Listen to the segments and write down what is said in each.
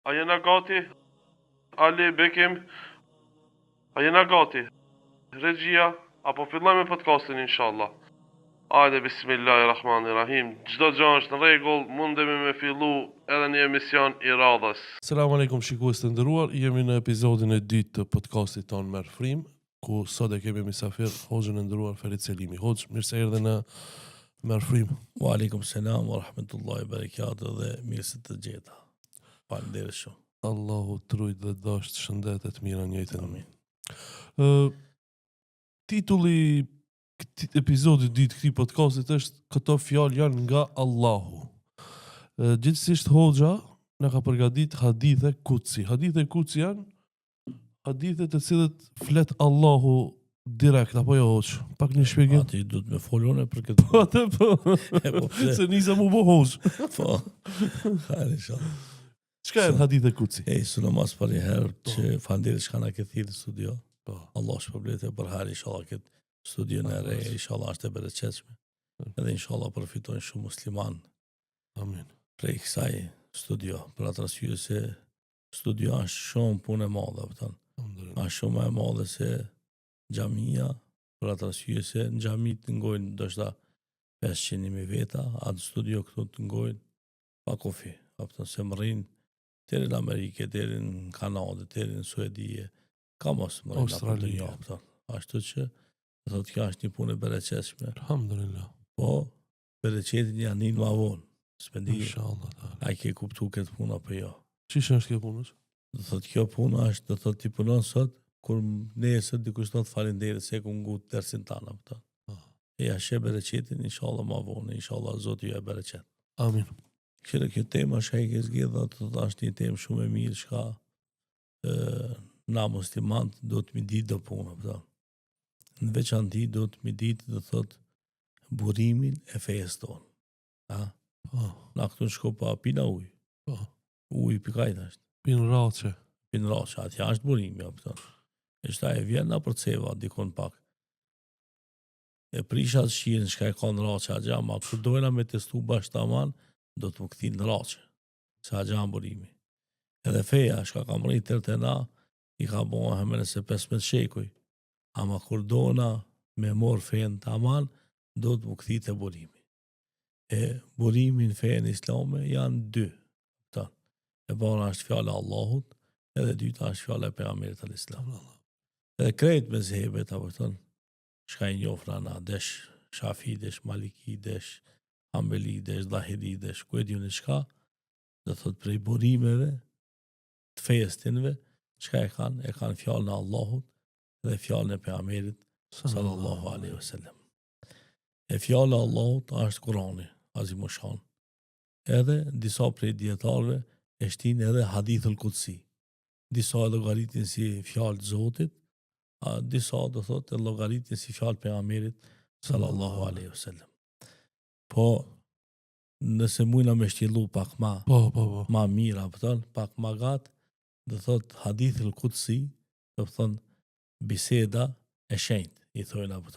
A jena gati? Ali Bekim, a jena gati? Regjia, apo fillojmë me podcastin inshallah. Hajde, bismillahirrahmanirrahim. Çdo gjë është në rregull, mundemi me fillu edhe një emision i radhës. Selam aleikum shikues të nderuar, jemi në episodin e dytë të podcastit ton Merr Frim, ku sot e kemi mysafir Hoxhën e nderuar Ferit Selimi. Hoxh, mirë se erdhe në Merr Frim. Wa alaikum salam wa rahmatullahi wa barakatuh dhe mirë se të gjeta. Faleminderit shumë. Allahu trujt dhe dasht shëndetet mira njëjtën. Amin. Titulli episodit dytë këtij podcastit është këto fjalë janë nga Allahu. Gjithsesi Hoxha na ka përgatit hadithe kutsi. Hadithe kutsi janë hadithe të cilët flet Allahu direkt apo jo Hoxh? Pak një shpjegim. Ti duhet me folone për këtë. Po atë po. Se nisa mu bo Hoxh. Po. Hajde inshallah. Çka janë hadithe kutsi? Së namaz për herë që faleminderit që kanë këtë thirrje në studio. Po. Allah shpërblet e për hajë inshallah këtë studio në re, inshallah është e bereqetshme. Edhe inshallah përfitojnë shumë musliman. Amin. Prej kësaj studio, për atë arsye se studio është shumë punë e madhe, kupton. Është shumë e madhe se xhamia, për atë arsye se në xhami të ngojnë ndoshta 500.000 veta, atë studio këtu të ngojnë pa kufi. Kupton se mrin deri në Amerikë, deri në Kanadë, deri në Suedi, ka mos mrin Australi, kupton. Ashtu që do të kjo është një punë e bereqetshme. Alhamdulillah. Po, bereqetin janë një ma vonë. S'pendi, Inshallah. a ke kuptu këtë punë apo jo. Çish është kjo punë? Do thotë kjo puna është, do thotë ti punon sot, kur nesër dikush do të falenderoj se ku ngut dersin tanë apo. Ja she bereqetin inshallah ma vonë, inshallah Zoti ju e bereqet. Amin. Kjo tema që ke zgjedhur, do të është një temë shumë e mirë, çka na muslimanët do të mi ditë do punë apo. Në veçantë do të mi ditë, do thotë burimin e fesë tonë. Na këtu në shkopa pina ujë. Ujë pikajt është. Pinë race. Pinë race, atja është burimi, apëton. E shta e vjen na për ceva, dikon pak. E prishat shqirin, shka e ka në race, a gja, ma kër dojna me testu bashtaman, do të më këthi në race. Se a gja në burimi. Edhe feja, shka ka mëri tërë të na, i ka boha hemene se 15 shekuj. Ama kër dojna me morë fejën të aman, do të më këthi të burimi. E burimin fejën islame janë dy. E para është fjala e Allahut, edhe dyta është fjala e pejgamberit al-Islam. Edhe krejt me zehebet apo thon, çka i njofra na desh Shafi, desh Maliki, desh Hanbeli, desh Zahiri, desh ku e diun çka, do thot prej burimeve të fesë tinve, çka e kanë fjalën e Allahut dhe fjalën e pejgamberit sallallahu alaihi wasallam. E fjala e Allahut është Kurani, Azimushan. Edhe disa prej dietarëve e shtin edhe hadithul kutsi. Disa e llogaritin si fjalë të Zotit, disa do thotë e llogaritin si fjalë pejgamberit sallallahu alaihi wasallam. Po nëse mujna me shtjellu pak ma mira, pak ma gat, do thotë hadithul kutsi, do thonë biseda e shenjtë, i thojnë apo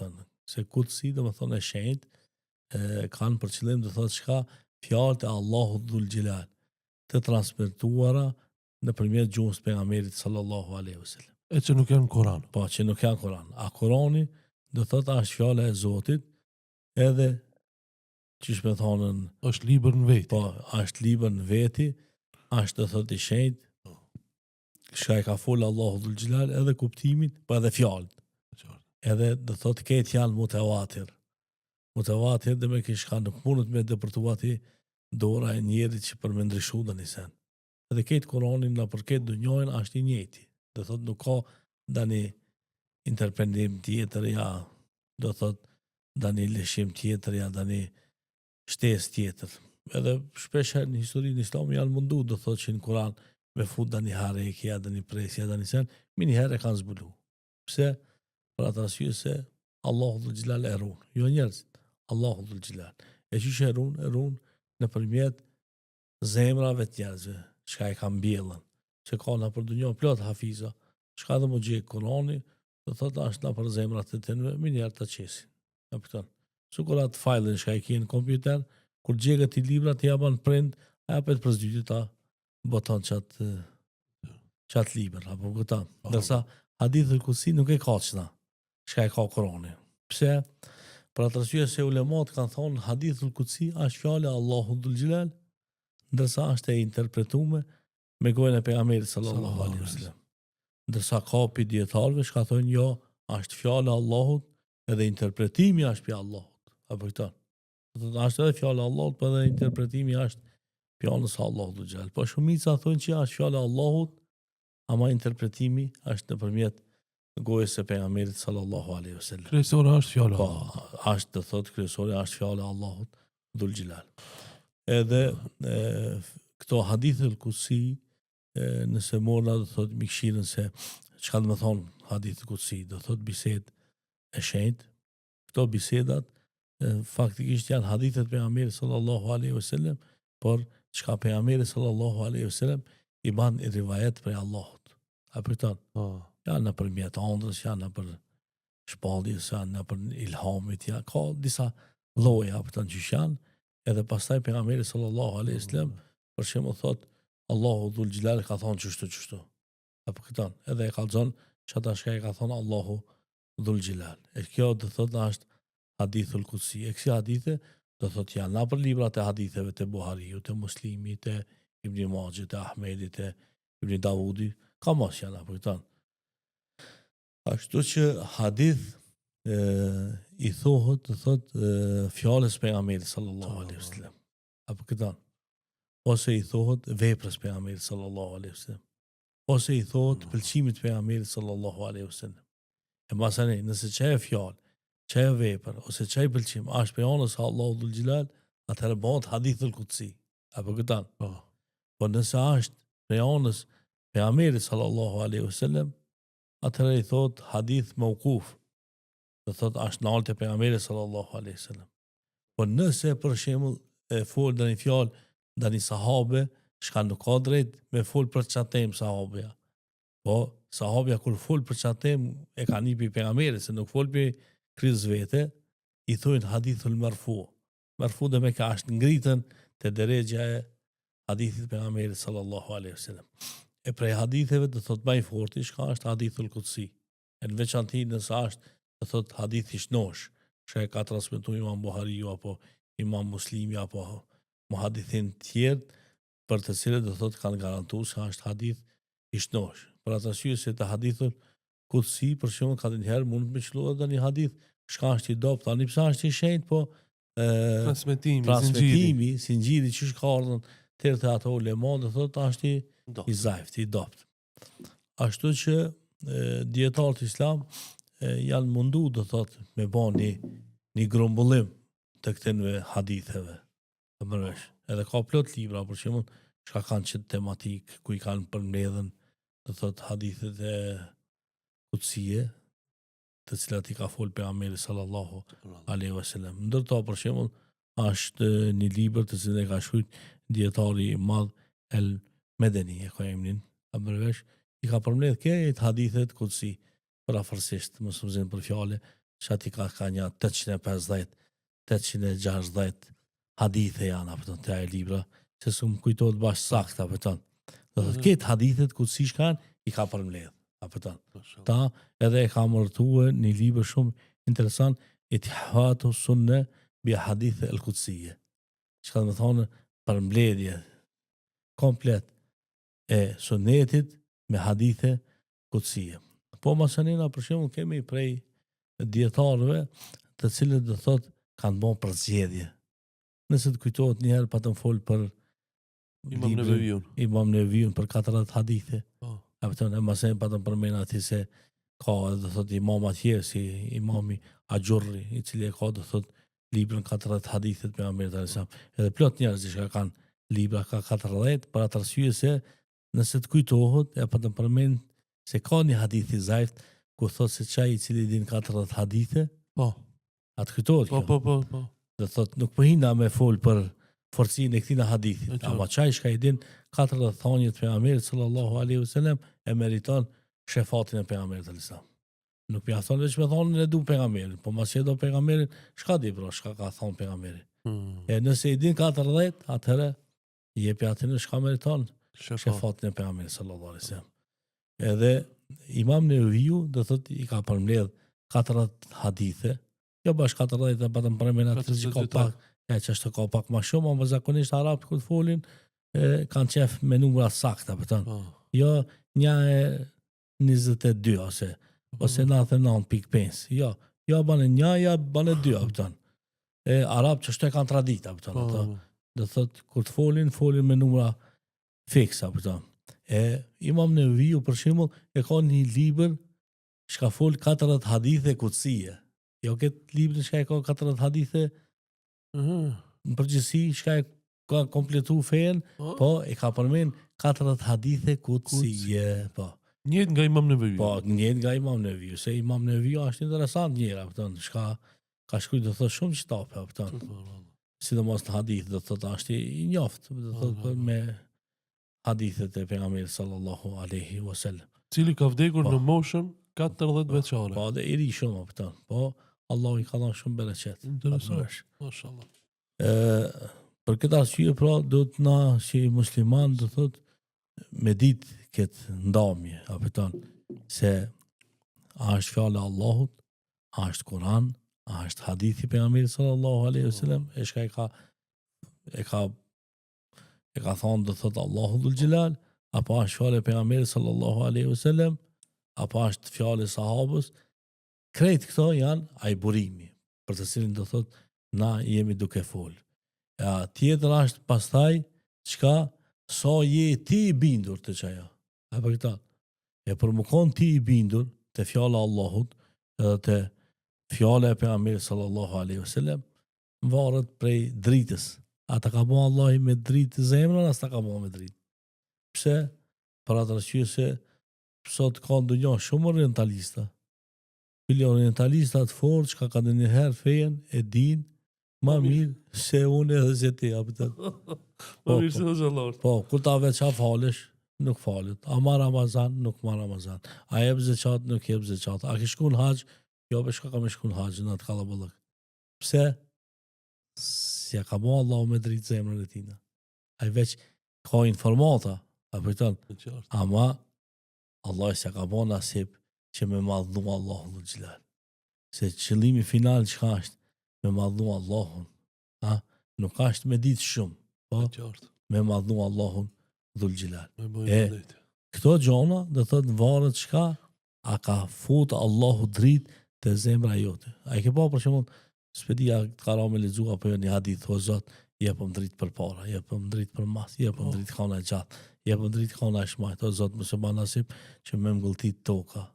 se kutsi do të thonë e shenjtë, kanë për qëllim do thotë çka fjalët e Allahut dhul xhelal të transmetuara nëpërmjet gjuhës pejgamberit sallallahu alaihi wasallam. E që nuk janë Kur'an. Po, që nuk janë Kur'an. A Kur'ani do thotë është fjala e Zotit, edhe çish me thonën është libër në vetë. Po, është libër në veti, është do thotë i shenjtë. Shka e ka folë Allahu dhul xhelal edhe kuptimin, po edhe fjalët. Edhe do thotë këtë janë mutawatir. Mutawatir dhe me kishka nuk mundet me depërtuati dora e njerit që për me ndryshu dhe nisen. Edhe këtë Koranin në për këtë dënjojnë është i njëti. Dhe thot nuk ka dani interpretim tjetër, ja, do thot dani lëshim tjetër, ja, dani shtes tjetër. Edhe shpesher në historinë islami janë mundu, do thot që në Koran me fut dani harekja, dani presja, dani sen, mi njëherë e kanë zbulu. Pse? Për atë arsye se Allahu dhul xhelal e ruan. Jo njerëzit, Allahu dhul xhelal. E që e ruan në përmjet zemrave të njerëzve, çka e ka mbjellën, që ka në për dunjo plot hafiza, çka dhe më gjej Kurani, do thotë është në për zemrat të tënve, mi njerë të qesin. Në pëtën. Su kur atë fajlën, çka e ki në kompjuter, kur gjegët i libra të jaban prind, a japet për zdytit ta, boton qatë libër, apo këta. Ndërsa hadithul kutsi nuk e ka qëna, shka e ka Kurani. Pse? Për atë arsye se ulemat kanë thonë hadithul kutsi është fjale Allahu dhul Gjilal, ndërsa është e interpretume me gojën e pejgamberit sallallahu alaihi wasallam. Ndërsa ka pi dietarëve shka thonë jo, është fjale Allahut edhe interpretimi është pja Allahut. Apo këta. Është edhe fjale Allahut, për edhe interpretimi është pjanës Allahut dhul Gjilal. Po shumica thonë që është fjale Allahut, ama interpretimi është nëpërmjet gojës së pejgamberit sallallahu alaihi wasallam. Kryesore është fjala. Po, është të thotë kryesore është fjala e Allahut dhul Gjilal. Edhe këto hadithul kutsi, nëse morna do thotë mikëshirën se çka do të thonë hadithul kutsi, do thotë bisedë e shenjtë. Këto bisedat faktikisht janë hadithet e pejgamberit sallallahu alaihi wasallam, por çka pejgamberi sallallahu alaihi wasallam i ban i rivajet prej Allahut. Apo këto janë në përmjet ëndrës, janë në për shpalljes, janë në për ilhamit, ja, ka disa lloje apo të që janë, edhe pastaj pejgamberi sallallahu alaihi wasallam për shembull thot Allahu dhul Gjilal ka thonë çështu. Apo këto, edhe e kallzon çata shka e ka thonë Allahu dhul Gjilal. E kjo do thotë është hadithul kutsi. E kësi hadithe do thotë janë na për librat e haditheve të Buhariu, të Muslimit, të Ibn Majah, të Ahmedit, të Ibn Davudi, ka mos janë apo këto. Ashtu që hadith i thohet, të thot fjalës pejgamberit sallallahu alaihi wasallam. Apo këto. Ose i thohet veprës pejgamberit sallallahu alaihi wasallam. Ose i thohet pëlqimit pejgamberit sallallahu alaihi wasallam. E masani, nëse çaj fjalë, çaj vepër ose çaj pëlqim është pejgamberit sallallahu dhul Gjilal, atëherë bëhet hadithul kutsi. Apo këto. Po nëse është pejgamberit sallallahu alaihi wasallam, atëherë i thot hadith mauquf. Do thot është nalt e pejgamberit sallallahu alaihi wasallam. Po nëse për shembull e fol ndonjë fjalë ndonjë sahabe, shka nuk ka drejt me fol për çatem sahabja. Po sahabja kur fol për çatem e ka nipi pejgamberit, se nuk fol për kriz vete, i thojnë hadithul marfu. Marfu dhe me ka është ngritën te derexha e hadithit pejgamberit sallallahu alaihi wasallam. E prej haditheve do thot më i forti shka është hadithul kutsi. E në veçanti nëse është do thot hadith i shnosh, që e ka transmetuar Imam Buhariu apo Imam Muslimi apo muhadithin tjerë, për të cilët do thot kanë garantuar se është hadith i shnosh. Për atë arsye se të hadithul kutsi për shembull ka ndonjëherë mund të më çlohet një hadith shka është i dopt, tani pse është i shenjtë, po transmetimi, sinxhiri që ka ardhur tërë të ato ulema, do thot është i zajft, i dopt. Ashtu që dietarët islam janë mundu, do thot, me bën një grumbullim të këtyre haditheve. Edhe ka plot libra, për shembull, çka kanë çet tematik, ku i kanë përmbledhën, do thot, hadithet e kutsie, të cilat i ka fol pejgamberi sallallahu alaihi wasallam. Ndërto, për shembull, është një libër të cilin e ka shkruar dietari i madh El Medeni, e ka emrin, i ka përmbledh këtë hadithet kutsi, për afërsisht, mos u zën për fjalë, çati ka një 850, 860 hadithe janë apo të ai libra, se s'm kujtohet bash saktë apo ton. Do thotë këtë hadithet kutsi shkan i ka përmbledh, apo ton. Ta edhe e ka mërtuar një libër shumë interesant, Itihatu Sunne bi Hadith al-Kutsiyye. Çka do të thonë përmbledhje komplet e sunetit me hadithe kutsie. Po masanina për shembull kemi prej dietarëve të cilët do thot kanë bën përzgjedhje. Nëse të kujtohet një herë patëm fol për Imam Neviun për 40 hadithe. Apo tonë masen patëm përmend aty se ka do thot imam atje si imami Ajurri, i cili e ka do thot librin 40 hadithet pejgamberit sallallahu alajhi wasallam. Edhe plot njerëz që kanë libra ka 40 për atë arsye se nëse të kujtohet e patëm përmend se ka një hadith i zajft ku thot se çaj i cili din 40 hadithe, po. Atë kujtohet. Po. Do thot nuk po hinda me fol për forcinë e këtij hadithit, ama çaj shka i din 40 thonjë të pejgamberit sallallahu alaihi wasallam e meriton shefatin e pejgamberit sallallahu alaihi wasallam. Nuk pja thonë veç me thonë e du pejgamberin, po mas që do pejgamberin, shka di bro, shka ka thonë pejgamberin. E nëse i din 40, atëherë jepi atë në shka meriton shefatin e pejgamberit sallallahu alaihi wasallam. Edhe Imam Neveviu do thot I ka përmbledh 4 hadithe, jo bash 40 e patëm përmend atë që ka pak, që është ka pak më shumë, ama zakonisht arabët kur folin kanë qef me numra sakta, kupton. Jo 1.22 ose 99.5. Jo, ja bane 1, ja bane 2, kupton. Arabët që shte kanë tradita, kupton ato. Do thot kur të folin me numra fiksa, kupton. Imam Neveviu për shembull e ka një libër që ka fol 40 hadithe kutsie. Jo këtë librin që ka 40 hadithe në përgjithësi që ka kompletu fen, po e ka përmend 40 hadithe kutsie, po. Njëjtë nga Imam Neveviu. Po, njëjtë nga Imam Neveviu, se Imam Neveviu është interesant njëra, kupton, ka shkruar do thotë shumë kitabe, kupton. Sidomos në hadith, do thotë është I njoft, do thotë me hadithet e pejgamberit sallallahu alaihi wasallam. Cili ka vdekur në moshën 40 vjeçare. Po, dhe I ri shumë, kupton. Po, Allahu I ka dhënë shumë bereqet. Interesant. Mashallah. Për këtë arsye pra do të na si musliman do thotë me ditë këtë ndamje, kupton, se a është fjala e Allahut, a është Kur'an, a është hadithi pejgamberit sallallahu alaihi wasallam, e ka thonë do thotë Allahu dhul xhelal, apo është fjala e pejgamberit sallallahu alaihi wasallam, apo është fjala e sahabës. Krejt këto janë ajburimi, për të cilin do thotë na jemi duke fol. Tjetër është pastaj çka sa je ti I bindur të çaja. Apo këta. Për më kon ti I bindur te fjala e Allahut, edhe te fjala e pejgamberit sallallahu alaihi wasallam, varet prej dritës. Ata ka bën Allahu me dritë zemrën, as ta ka bën me dritë. Pse? Për atë arsye se sot ka ndonjë shumë orientalista. Këto orientalista të fortë që ka dhënë herë fejen e din më mirë se unë edhe se ti, apo të. Po mirë se xhallar. Po, kur ta veça falesh, nuk falet. A ma Ramazan, nuk ma Ramazan. A jep zeqat, nuk jep zeqat. A ke shku në haqë, jo për shka ka me shku në haqë, në atë kallaballëk. Pse? Si ka bo Allah me dritë zemrën e tina. A I veç ka informata, a përton. Ama Allah se ka bo nasip që me madhnu Allahun dhul xhelal. Se qëllimi final çka është? Me madhnu Allahun. Nuk është me ditë shumë, po me madhnu Allahun dhul xhelal. Këto gjona do thotë varet çka a ka fut Allahu dritë te zemra jote. A I ke pa për shembull spedia ka ra me lexu apo një hadith o Zot, jepëm dritë për para, jepëm dritë për mas, jepëm dritë kana gjatë, jepëm dritë kana shmajt, o Zot mëse ba nasip që me mgulltit toka.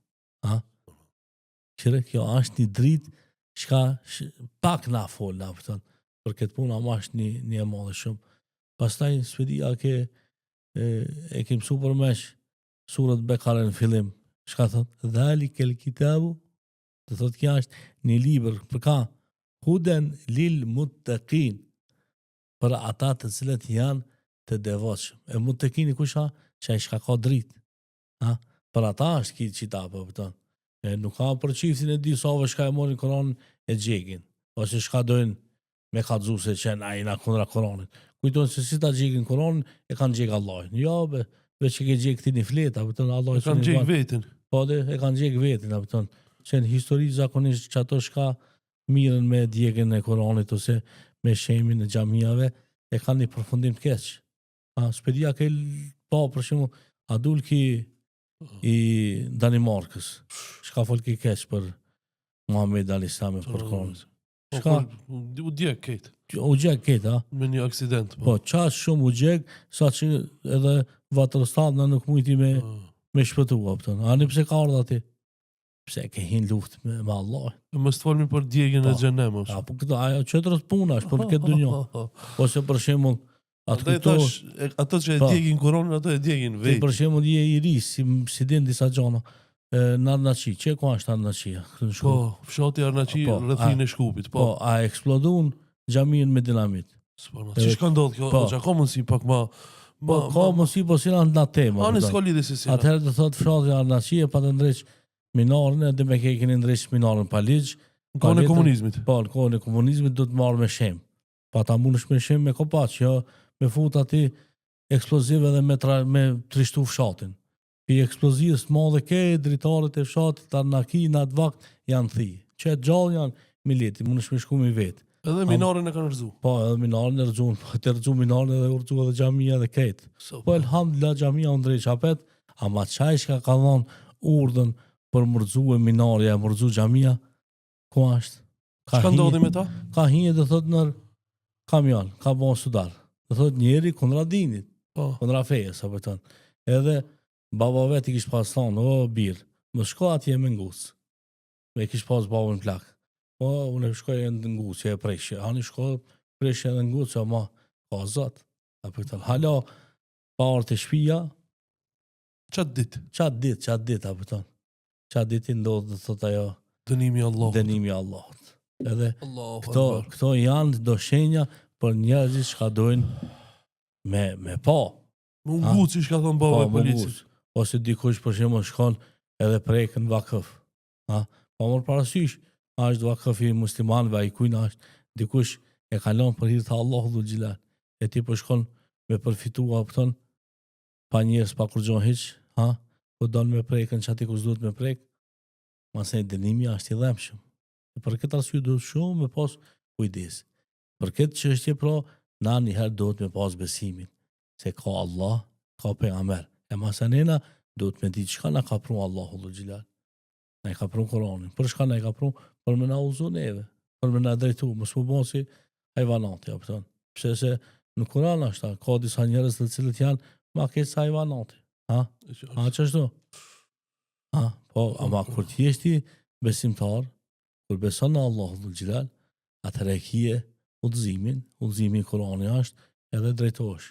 Qire kjo është një dritë shka pak na fol na pëtën, për këtë puna ma është një e madhe shumë. Pastaj spedia e ke mësu për mesh surat Bekare në fillim, shka thot, dhalike el kitabu, të thot kja është një libër, për ka huden lil muttaqin, për ata të cilët janë të devotshëm. E muttaqini kusha që ai shka ka dritë. Për ata është ki qita për pëton. Nuk ka për qiftin e di sove shka e morin Koran e gjegin, ose shka dojnë me ka dzu se qenë a i na kundra Koranit. Kujtojnë se si ta gjegin Koran e kanë gjeg Allahin. Jo, veç që ke gjeg këti një fleta, pëton Allah e kanë gjeg vetin. Po dhe e kanë gjeg vetin, pëton. Qenë histori zakonisht që ato shka mirën me djegën e Koranit ose me shemin e xhamiave e kanë një përfundim të keq. Spedia ke pa për shembull adulki I Danimarkës. Shka fol ki keq për Muhammed alayhis salam për Koranin. Shka u djeg këtë. U djeg këtë, me një aksident. Po, qash shumë u djeg, sa që edhe vatrostat na nuk mujti me shpëtu, pëton. Ani pse ka ardha ti? Pse ke hin luft me Allah. Mos të folmi për djegjen e xhenemit. Po këto ajo çetros punash për këtë dunjë. Ose për shembull ato që e djegin Kur'anin, ato e djegin vetë. Për shembull je I ri si din disa gjona. Në Arnaçi, çe ku është Arnaçia? Po, fshati Arnaçi rrethin e Shkupit, po. Po, a eksplodon xhamin me dinamit. Si ka ndodhur kjo? Ja ka mundsi pak më Po, ka mundsi po si në temë. Ani s'ka lidhje se si. Atëherë do thotë fshati Arnaçi e pa të ndreq minarën edhe me ke keni ndreq minarën pa ligj. Në kohën e komunizmit. Po, në kohën e komunizmit do të marrë me shem. Pa ta mundesh me shem me kopaç, jo me fut aty eksplozive dhe me trishtu fshatin. Pi eksplozivës të madhe ke dritarët e fshatit, Tarnaki, në atë vakt janë thi. Që gjallë janë mileti, mund është me shku mi vetë. Edhe minarin e kanë rëzu. Po, edhe minarin e rëzun, po të rëzu minarin edhe rëzu edhe xhamia dhe ketë. Po elhamdulillah xhamia unë drejt qapet, ama qaj shka ka dhonë urdhën për mërzu e minarja, mërzu xhamia, ku ashtë? Çka ndodhi me ta? Ka hinje dhe thot nër kamion, ka bon sudar. Dhe thot njeri kundra dinit, Po. kundra fejes, apo thon. Edhe baba vet i kish pas thonë, o birë, më shko atje me nguc. Me kish pas babën plak. Po, unë shkoj e në nguc, e preshje. Ani shko, preshje edhe nguc, ama ka zot. Apo thon, hala, parë të shpia, Qatë dit, apo thon. Qatë dit i ndodhë, dhe thot ajo, dënimi Allahut. dënimi i Allahut. Edhe Allahu Akbar. këto janë do shenja për njerëzit që ka dojnë me pa. Më nguci që ka thonë baba e policit. Ose dikush për shembull shkon edhe prekën vakëf. Pa mor parasysh, është vakëf i muslimanëve, ai kujna është dikush e kalon për hir të Allahut dhul xhelal. E ti po shkon me përfitua thon pa njerëz pa kurrë hiç, po don me prekën çati kush duhet me prek. Masë dënimi është i dhëmshëm. Për këtë arsye duhet shumë me pas kujdes. Për këtë çështje pra, na njëherë duhet me pas besimin se ka Allah, ka pejgamber. E masanena duhet me ditë çka na ka pru Allahu dhul xhelal. Na i ka pru Kur'anin. Për çka na i ka pru? Për me na udhëzu neve, për me na drejtu, mos u bën si hyjvanati, apo thon. Pse se në Kur'an është ka disa njerëz të cilët janë ma keq se hyjvanati. Çështo? Po, ama kur ti je besimtar, kur beson në Allahu dhul xhelal, atëherë kije udhëzimi i Kur'anit është edhe drejtohesh.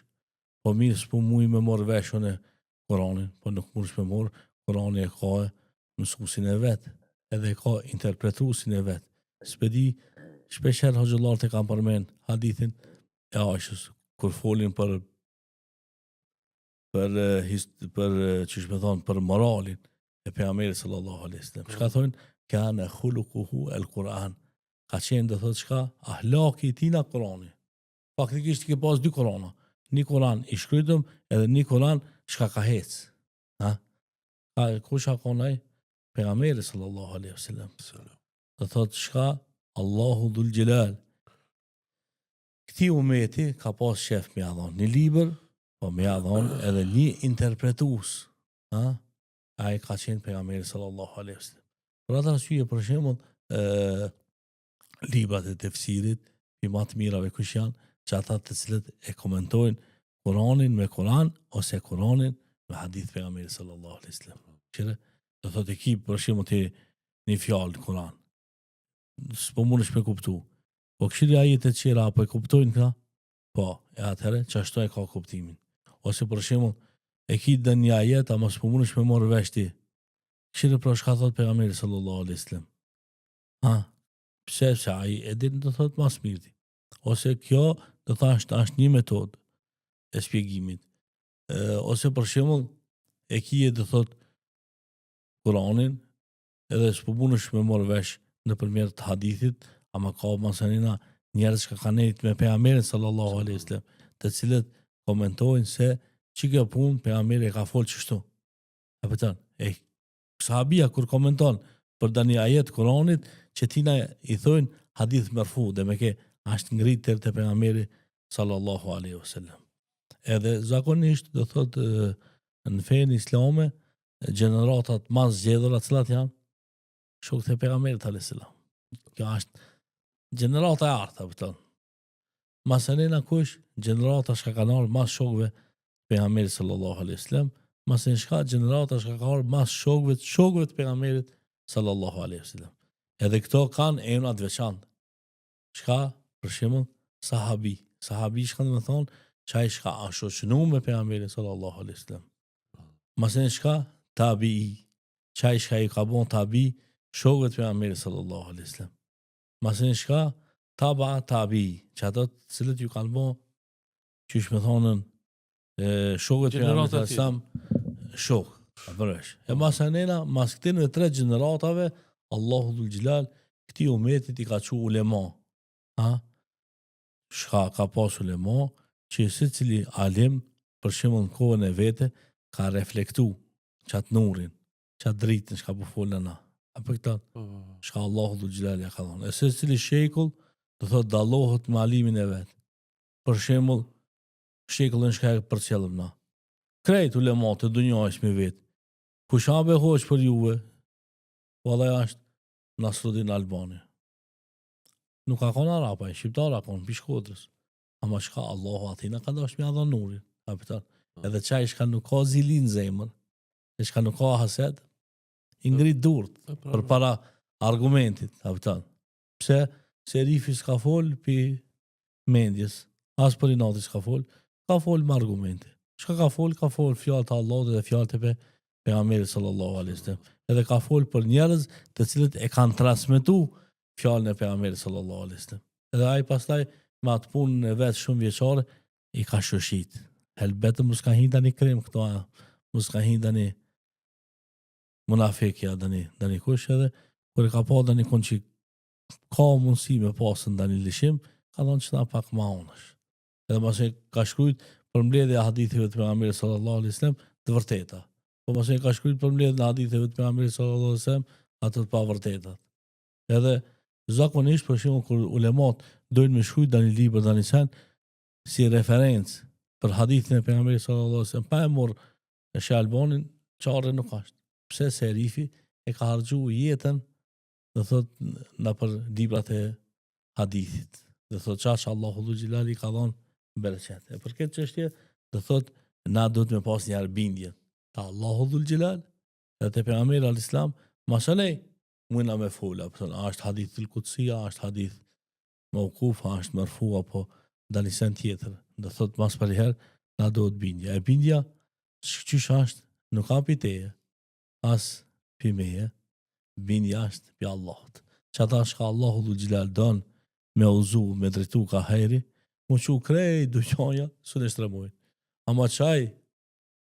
Po mirë, s'po muj me morë veshën e Kur'anit, po nuk mund me morë, Kur'ani e ka mësuesin e vet, edhe e ka interpretuesin e vet. S'pedi shpeshherë hoxhallarët e kanë përmend hadithin e Aishës kur folin për çish më thon për moralin e pejgamberit sallallahu alaihi wasallam. Çka thonë? Kana khuluquhu al-Quran. Ka qenë do thotë çka? Ahlaki i tij na Kur'ani. Faktikisht ke pas dy Kur'ana. Një Kur'an i shkrytëm edhe një Kur'an çka ka hec. Kush ka qenë? Pejgamberi sallallahu alaihi wasallam. Do thotë çka? Allahu dhul xhelal. Këti umeti ka pas shef me adhon një libër, po me adhon edhe një interpretues. Ai ka qenë pejgamberi sallallahu alaihi wasallam. Për atë arsye për shembull, librat e tefsirit, i më të mirave kush janë, që ata të cilët e komentojnë Kur'anin me Kur'an ose Kur'anin me hadith pejgamberit sallallahu alaihi wasallam. Qëre do thotë ki për shembull ti një fjalë në Kur'an. S'po mundesh me kuptu. Po këshiri ajetet qera apo e kuptojnë këta? Po, e atëherë çashtu e ka kuptimin. Ose për shembull e ki dën një ajet ama s'po mundesh me marrë vesh ti. Këshire pra shka thot pejgamberi sallallahu alaihi wasallam. Pse se ai e din do thot mas mirti. Ose kjo do thash është një metodë e shpjegimit. Ose për shembull e kije do thot Kur'anin edhe s'po mundesh me marrë vesh nëpërmjet të hadithit, ama ka masanina njerëz që kanë nejt me pejgamberin sallallahu alaihi wasallam, të cilët komentojnë se çka punë pejgamberi ka folë çështu. Apo thon, sahabia kur komenton për dani ajet Kur'anit, që tina i thojnë hadith marfu, dhe me ke është ngritur te pejgamberi sallallahu alaihi wasallam. Edhe zakonisht do thot në fenë islame gjeneratat më zgjedhura cilat janë shokët e pejgamberit alayhis salam. Kjo është gjenerata e artë, apo thon. Masanena kush gjenerata shka kanë ardhur mas shokëve pejgamberit sallallahu alaihi wasallam, masen shka gjenerata shka ka ardhur mas shokëve të pejgamberit sallallahu alaihi wasallam. Edhe këto kanë emra të veçantë. Shka për shembull sahabi shka do të thon çaj shka ashoqënu me pejgamberin sallallahu alaihi wasallam. Masen shka tabi'i, çaj shka i ka bon tabi shokëve të pejgamberit sallallahu alaihi wasallam. Masen shka tabi, që ato të cilët ju kanë bon që shme thonën shokët për janë të sam shokë, përresh. E masanena, mas këtin e 3 gjeneratave, Allahu dhul xhelal këti umetit i ka që ulema. Shka ka pas ulema, që se cili alim për shembull në kohën e vete ka reflektu qatë nurin, qatë dritën që ka po folën na. Apo këta shka Allahu dhul xhelali ka thonë. E se cili shekull do thotë dallohet me alimin e vet. Për shembull, shekullin shka e përcjellëm na. Krejt ulemat të dunjajsh me vet. Kush habe hoq për juve? Vallai është Nasruddin Albani. Nuk ka kon arapa, shqiptara kon pi Shkodrës. Ama shka Allahu atina ka dash me adhon nurin. Kapitan. Edhe çaj shka nuk ka zilin zemër, e shka nuk ka haset, i ngrit durt për para argumentit, kapitan. Pse Serifi s'ka fol pi mendjes, as për inati s'ka fol, ka fol me argumente. Shka ka fol fjalë të Allahut dhe fjalë të pejgamberit sallallahu alaihi wasallam. Edhe ka fol për njerëz të cilët e kanë transmetu fjalën e pejgamberit sallallahu alaihi wasallam. Edhe ai pastaj me atë punën e vet shumë vjeçare i ka shoshit. Helbetëm mos ka hinda një krem këto, mos ka hinda një munafekja dani kush edhe kur e ka pa dani kon që ka mundësi me pasën dani lishim, ka thonë që na pak ma onësh. Edhe mos e ka shkrujt për mbledhje e haditheve të pejgamberit sallallahu alaihi wasallam të vërteta. Po mos e ka shkrujt për mbledhje e haditheve të pejgamberit sallallahu alaihi wasallam ato të pavërtetat. Edhe zakonisht për shembull kur ulemat dojnë me shkrujt dani libër dani sen si referencë për hadithin e pejgamberit sallallahu alaihi wasallam, pa e morr Sheikh Albanin, çfarë nuk është. Pse Serifi e ka harxhuar jetën, do thot na për librat e hadithit. Do thot çash Allahu dhul xhelali ka dhënë bereqet. E për këtë çështje, do thot na duhet me pas një arbindje ta Allahu dhul xhelal dhe te pejgamberi al-Islam, masalej mundna me fola, a është hadith al-Qudsi, a është hadith mawquf, a është marfu apo dali sen tjetër. Do thot mas për herë na duhet bindja. E bindja çysh është, nuk ka piteje, as pi meje, bindja është pi Allahut. Çata shka Allahu dhul xhelal don me uzu, me drejtu ka hajri, mu që krej duqoja, së në shtremojnë. Ama qaj,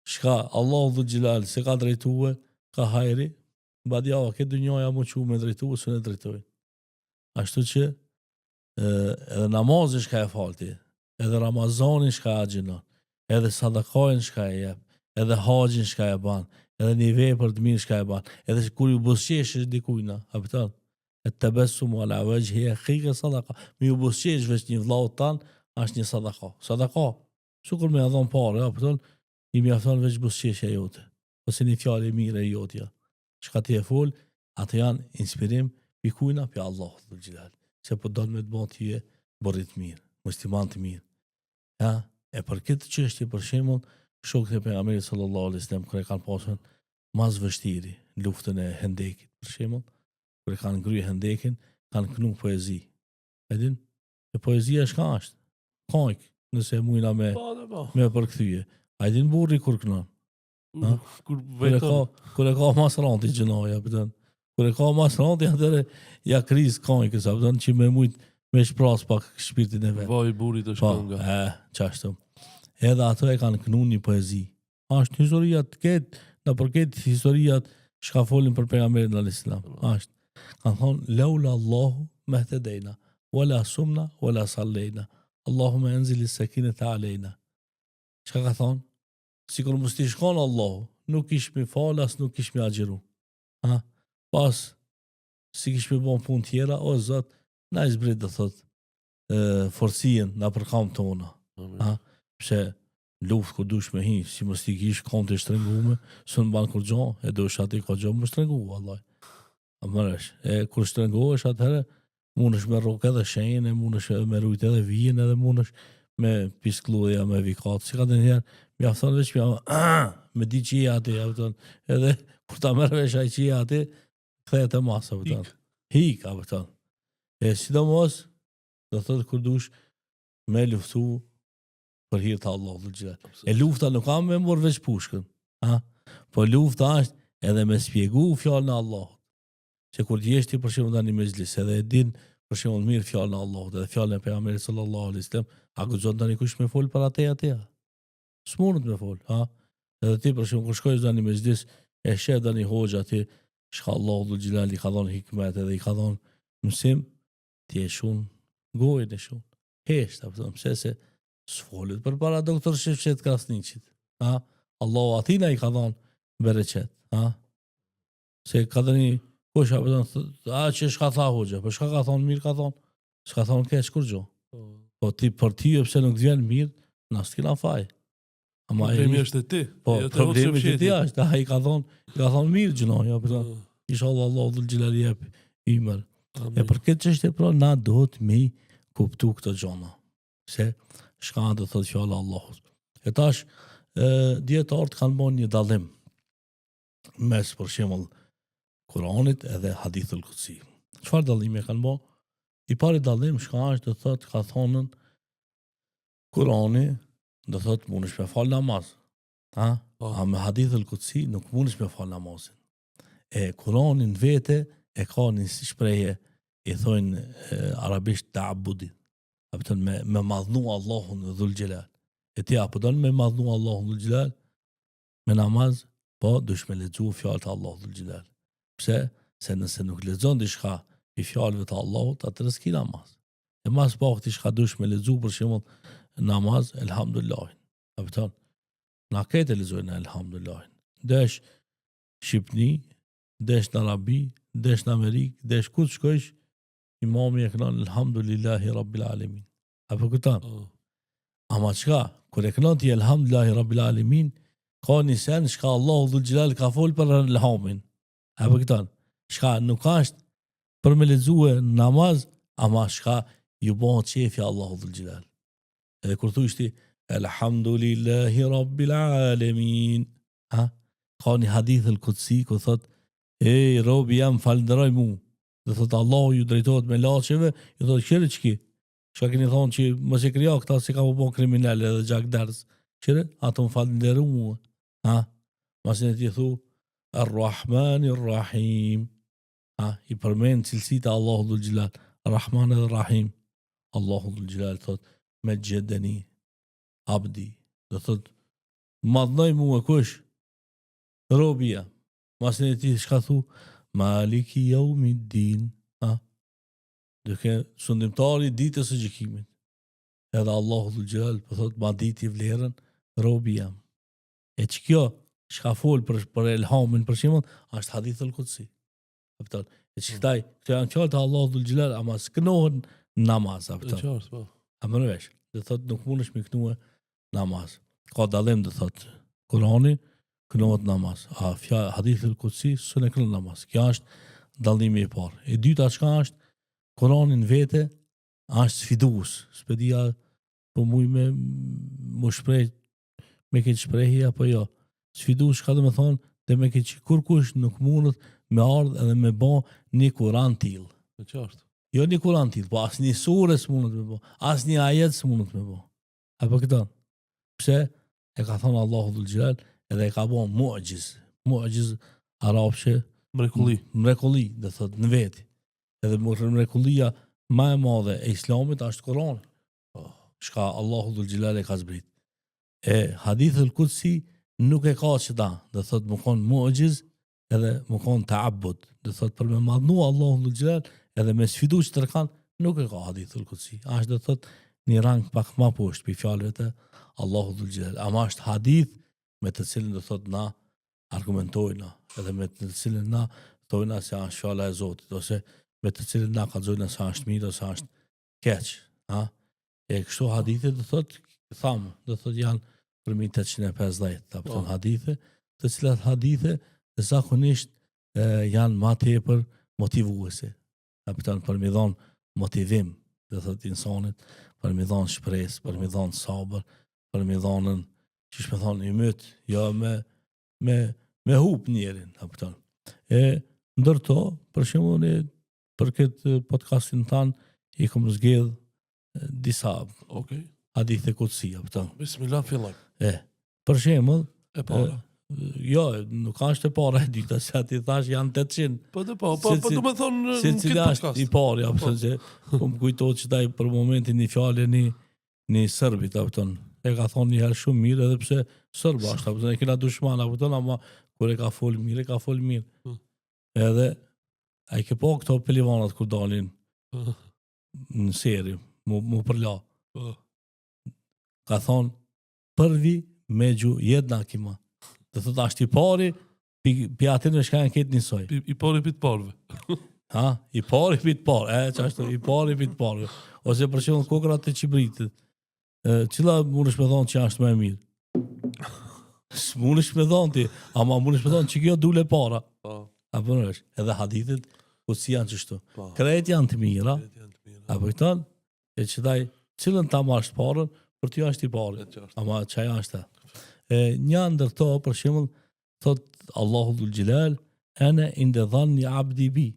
shka Allahu dhul xhelal se ka drejtue, ka hajri, badja o, këtë dunjoja mu që me drejtu, së në drejtojnë. Ashtu që, edhe namazin shka e falti, edhe Ramazanin shka e agjinon, edhe sadakajin shka e jep, edhe haqin shka e ban, edhe një vepër të mirë shka e ban, edhe kur ju busqesh është dikujna, hapitan, e të besumu ala vajhë khike sadaka, me ju busqesh veç një vlau tanë, është një sadaka. Sadaka, sukur me adhon pare, hapitan, i mi afton veç busqesh e jote, ose një fjallë e mire e jotja. Shka ti e fol, atë janë inspirim pi kujna, pi Allah dhul xhelal, se po donë me të bon t'je borit mirë, musliman të mirë. Ja? E për këtë çështje për shembull, shokët e pejgamberit sallallahu alaihi wasallam kur e kanë pasur mas vështiri në luftën e Hendekit, për shembull, kur e kanë ngryë Hendekin, kanë kënu poezi. E din? E poezia shka është? Kajk, nëse mujna me përkthyje. A i din burri kur kënon? Kur e ka mas ranti gjënoja, pëtën. Kur e ka mas ranti, atëre ja kriz kajkës, pëtën, që me mujt me shpras pak shpirtin e vetë. Vaj burit të shkonga. Qashtu. Edhe ato e kanë kënu një poezi. Ashtë historiat këtë, në përket historiat shka folin për pejgamberin al-Islam. Ashtë. Kanë thonë, leula Allahu me htedejna, wala sumna, wala sallejna. Allahu me enzili sekinet e alejna. Shka ka thonë? Si kur mos t'i shkon Allahu, nuk ish mi falas, nuk ish mi agjeru. Pas, si kish mi bon pun tjera, o zot, na i zbrit dhe thot, forcien na për kam tona. Pse luft kur dush me hi, si mos t'i kish kam të shtrengume, së në banë kur gjo, e do shati ka gjo më shtrengu, Allah. A mërësh, kur shtrengohesh atëherë, mund është me rok edhe shenjën, mund është me rujt edhe vijen, edhe mund është me piskluja, me vikat, si ka të njerë, mi afton veç me di qia ati, edhe kur ta merë veç aj qia ati, këthejet e masa, hik, e sidomos, do thëtë kur dush me luftu për hirë të Allah dhul xhelal. E lufta nuk kam me mor veç pushkën, po lufta është edhe me spjegu fjallën e Allah. Që kur t'jeshti për shembull tani mezhlis, edhe e din për shembull mirë fjallën e Allahut, edhe fjallën e pejgamberit sallallahu alaihi wasallam, a guxon tani kush me fol për atë? S'munët me fol, Edhe ti për shembull kur shkojsh tani mezhlis, e sheh tani hoxha ti, shka Allahu dhul xhelal i ka dhënë hikmet edhe i ka dhënë mësim, ti e shun gojën e shun. Hesht, pse se s'folet për para doktor Shevçet Krasniqit. Ha? Allahu atina I ka dhënë bereqet. Ha? Se ka dhënë kush apo që shka tha hoxha, po shka ka thonë mirë ka thonë, s'ka thonë keq kur gjë. Po ti për ty pse nuk vjen mirë, na s'kena faj. Ama Problemi është e ti. po jo te problemi hoxha që ti është, ai ka thonë mirë gjënoja, po fsheti. inshallah Allahu dhul xhelali jep imër. E Amin. për këtë çështje pra na duhet me kuptu këto gjëra. Se shka do thotë fjala e Allahut. E tash dietarët kanë bën një dallim mes për shembull Kuranit edhe Hadithul Qudsi. Çfarë dallimi kanë bën? I pari dallim shka është do thotë ka thonën Kurani do thotë mundesh me fal namaz. Ha? Po. A me Hadithul Qudsi nuk mundesh me fal namazin. E Kurani në vete e ka një si shprehje I thojnë arabisht ta'abbudi. Apo me madhnu Allahun dhul xhelal. E ti apo don me madhnu Allahun dhul xhelal me namaz, po dush me lexu fjalët e Allahut dhul xhelal. Pse? Se nëse nuk lexon diçka I fjalëve të Allahut, atëherë s'ki namaz. E mas pakti shka dush me lexu për shembull namaz, elhamdulillah. Apo ton na këtë lexojnë elhamdulillah. Desh Shqipni, desh në Arabi, desh në Amerikë, desh ku të shkojsh, imami e kënon elhamdulillahi rabbil alamin. Apo këtan? Ama çka? Kur e kënon ti elhamdulillahi rabbil alamin, ka një sen shka Allahu dhul xhelal ka fol për elhamin. Apo këtan? Shka nuk është për me lexue namaz, ama shka ju bon qefi Allahu dhul xhelal. Edhe kur thushti elhamdulillahi rabbil alamin, ha? Ka një hadith el-Qudsi ku thot e robi jam falënderoj mu. Dhe thot Allahu ju drejtohet me laçeve, ju thot qëre çki. Çka keni thonë që mos e krija këta se ka po bon kriminal edhe gjak ders. Qëre ato më falënderu mu. Ha? Masin e ti thu Ar-Rahmanir Rahim. Ha? I përmend cilësitë e Allahut dhul xhelal, Rahman edhe Rahim. Allahu dhul xhelal thot me gjedeni abdi. Dhe thot madhnoj mu e kush? Robia. Masin e ti shka thu Maliki Yawmiddin. Ha? Duke sundimtari ditës së gjykimit. Edhe Allahu dhul xhelal po thot ma diti vlerën robi jam. E që kjo shka fol për elhamin për shembull është hadith el-Qudsi. Kupton? E që këto janë fjalët e Allahu dhul xhelal ama s'kënohen namaz, E kupton? qartë, po. A më nëvesh, dhe thot nuk mundesh me kënue namaz. Ka dallim dhe thot Kurani kënohet namaz. A hadith el-Qudsi së ne kënon namaz. Kjo është dallimi I parë. E dyta çka është Kurani në vete është sfidues. Spedia po muj me shpreh me këtë shprehje apo jo. Sfidues ka do të thonë dhe me këtë kur kush nuk mundet me ardh edhe me bë një Kur'an till. E qartë. Jo një Kur'an till, po asnjë sure s'mundet me bë, asnjë ajet s'mundet me bë. Apo këtë. Pse? E ka thonë Allahu dhul xhelal edhe e ka bën mu'jiz arabshe mrekulli, dhe thot në veti. Edhe mrekullia më e madhe e Islamit është Kurani. Shka Allahu dhul xhelal e ka zbrit. E hadith el-Qudsi nuk e ka çda, dhe thot më kon mu'jiz edhe më kon ta'abbud, dhe thot për me madhnu Allahu dhul xhelal edhe me sfidu që tërkan nuk e ka hadith el-Qudsi. Është dhe thot një rang pak më poshtë për fjalëve të Allahu dhul xhelal. Ama është hadith me të cilin do thot na argumentojna edhe me të cilin na thojna se është fjala e Zotit ose me të cilin na kallzojna se është mirë ose është keq, ha? E kështu hadithe do thot tham, do thot janë përmi 850, apo thon hadithe, të cilat hadithe zakonisht janë më tepër motivuese. Apo thon për mi dhon motivim, do thot insanit, për mi dhon shpresë, për mi dhon sabër, për mi dhonën çish me thon I myt, jo me hub njerin, apo thon. E ndërto, për shembull, për këtë podcastin tan I kam zgjedh disa hadithe Qudsi, apo thon. Bismillah filloj. Për shembull, E para. jo, nuk është e para e dyta, se aty thash janë 800. Po do më thonë Se në cila këtë është podcast. I pari, apo se po më kujtohet që taj për momentin një fjalë një sërbit, apo thon. E ka thonë një herë shumë mirë edhe pse sërba është, apo thon, e kena dushman, apo thon, ama kur e ka fol mirë, e ka fol mirë. Edhe ai ke po këto pelivanat kur dalin në seri, mu përla. ka thonë përvi me gju jetë na kima. Dhe thot ashtë i pari, pi atin me shka në ketë njësoj. I pari pit parve. Ha? I pari pi të parë, qashtu, i pari pi të parve. Ose për shumë kokrat e qibritit. Cila mundesh me thonë që ashtë më e mirë? Mundesh me thonë ti, ama mundesh me thonë që kjo dule para. Apo nësh, edhe hadithet, ku si janë qështu. Krejt janë të mira, apo i tonë, e që daj, cilën ta marrë parën, për ty është i parë, ama qaj është një ndër to, për shembull, thot Allahu dhul Gjelal, ene inde dhanni abdi bi.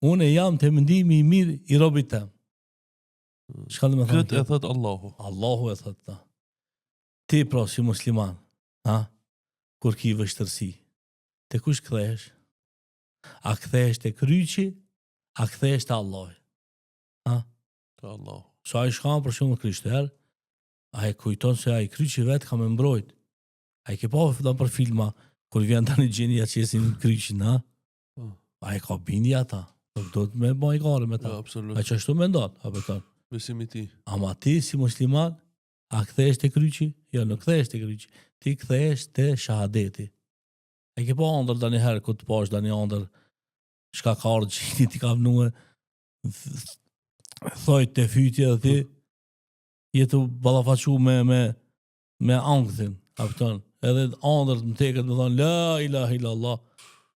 Unë jam të mendimi i mirë i robit tem. Çka do të thonë? Këtë e thot Allahu. Allahu e thot ta. Ti pra si musliman, ha? Kur ki vështërsi, te kush kthehesh? A kthehesh te kryqi, a kthehesh te Allahu? Ha? Te Allahu. Sa i shkam për shumë krishter, a e kujton se a i kryqi vetë ka me mbrojt. A i ke pa fëtan për filma, kur vjen tani gjenia që jesin kryqin, ha? A i ka bindi ata, do të me ba i gare me ta. Ja, absolut. A që ashtu me ndonë, a beton. Besimi ti. Ama ti si musliman, a kthehesh te kryqi? Jo, nuk kthehesh te kryqi. Ti kthehesh te shahadeti. E ke pa ndër dani herë ku të pash dani ndër shka ka ardhë gjini ti ka vënue thojt te fytje dhe ti jetu balafaqu me angthin, apëton. Edhe ndër më teket me thonë la ilaha illallah.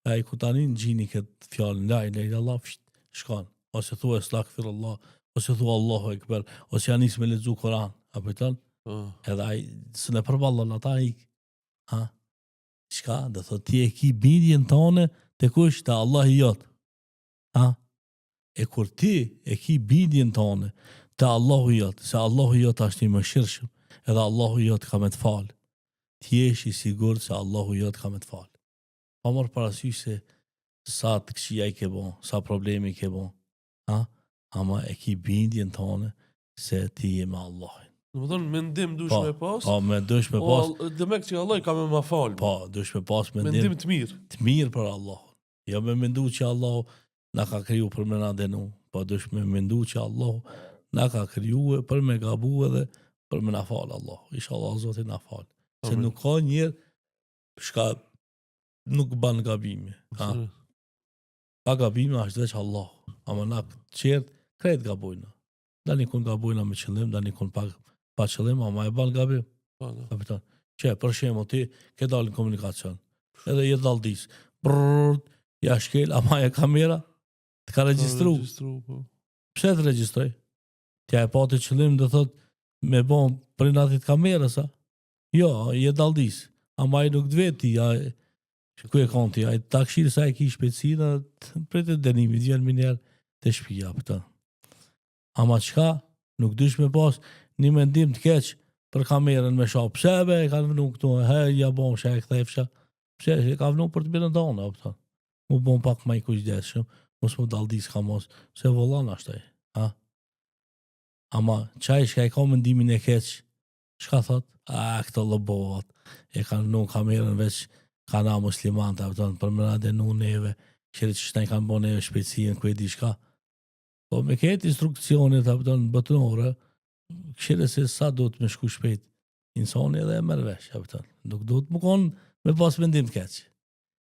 E ku tani në gjini këtë fjallën la ilaha illallah, shkan. Ose thua estakfirullah, ose thua Allahu ekber, ose janis me lexu Kur'an, apëton. Edhe ai së në përballon ata ik. Ha? Shka? Dhe thot ti e ki bindjen tone te kush? Te Allah i jot. Ha? E kur ti e ki bindjen tone te Allahu i jot, se Allahu i jot është i mëshirshëm, edhe Allahu i jot ka me të falë. Ti jesh i sigurt se Allahu i jot ka me të falë. Pa marrë parasysh se sa të këqia i ke bon, sa problemi i ke bon. Ha? Ama e ki bindjen tone se ti je me Allahin. Në më thonë, mendim dush me pas. Po, me dush me pas. Dhe me që Allah i ka me ma falë. Po, dush me pas Mendim të mirë. të mirë për Allah. Jo me mendu që Allah na ka kriju për me na denu, po dush me mendu që Allah na ka kriju për me gabu edhe për me na falë Allah. Inshallah Zoti na falë. Se Amen. nuk ka njerë shka nuk ban gabime. Ha? Pa gabime është veç Allah. Ama na qertë krejt gabojna. Dani kun gabojna me qëllim, dani kun pa qëllim, ama e ban gabim. Kapitan. Që për shembull ti ke dalë në komunikacion. Edhe je dalldis. Brrr, ja shkel, ama e kamera të ka regjistru. Po. Pse të regjistroj? Tja e pati qëllim dhe thot me bon për natit kamerës, a? Jo, je dalldis. Ama ai nuk të veti, ja ku e konti, ai takshir sa e ki shpejtësina, për të dënimit vjen më njerë të shtëpia këta. Ama çka? Nuk dysh me pas një mendim të keq për kamerën me shoh. Pse be e kanë vënë këtu? Ja bon shë e kthefsha. Pse e ka vënë për të bërë ndonë, apo? Mu bon pak më i kujdesshëm, mos më dalldis ka mos, se vollan ashtaj, ha? Ama çaj shka e ka mendimin e keq, çka thot? A këto lobot e kanë vënë kamerën veç kana musliman, apo për më na denu neve, që ç'ta kanë bënë neve shpejtësinë ku e di çka. Po me këtë instruksionet apo në botërore, këshire se sa do të me shku shpejt insani edhe e merr vesh, apo nuk do të më konë me pas mendim të keq.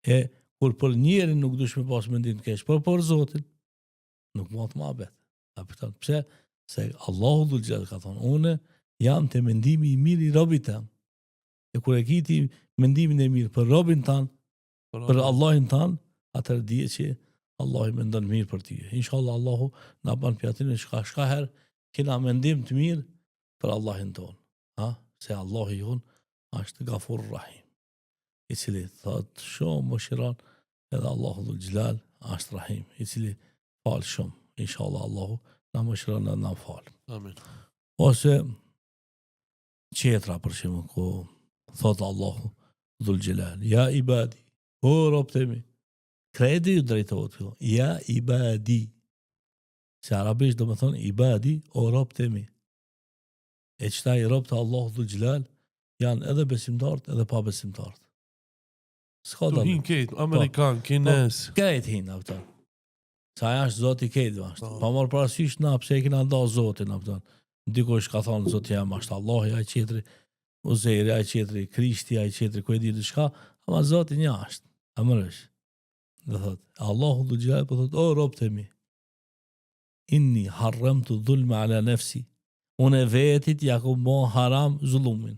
E kur për njerin nuk dush me pas mendim të keq, por për Zotin nuk mund të mohabet. Apo pse? Se Allahu dhul Gjelal ka thonë, une jam të mendimi i mirë i robit tem. E kur e kiti mendimin e mirë për robin tan, për Allahin tan, atër dije që Allah i mendon mirë për ty. Inshallah Allahu na ban pjatin e shka herë kena mendim të mirë për Allahin tonë. Ha? Se Allahu jon është Gafur Rahim. I cili thot shumë mëshiron, edhe Allahu dhul Gjelal është Rahim, i cili falë shumë. Inshallah Allahu na mëshiron edhe na falë. Amin. Ose qetra për shembull ku thot Allahu dhul Gjelal, ja ibadi, o robët e mi, kredi ju drejtohet fillo. Ja ibadi. Se arabisht do me thonë ibadi o robët e mi. E qëta i robët e Allahu dhul Gjelal janë edhe besimtarët edhe pa besimtarët. S'ka Tu hin ketë, Amerikan, kines. Krejt hin, apëton. Sa aja është zoti ketë vashtë. Po. Pa marë parasysh na pse e kina nda zotin, apëton. Dikush ka thonë Zoti jam është Allahi, ai tjetri Uzeri, ai tjetri Krishti, ai tjetri ku e di diçka, ama Zoti një është. A mëresh? Do thot, Allahu dhul xhelal po thot, o robët e mi, inni harramtu dhulma ala nafsi. Unë vetit ja ku bo haram zullumin.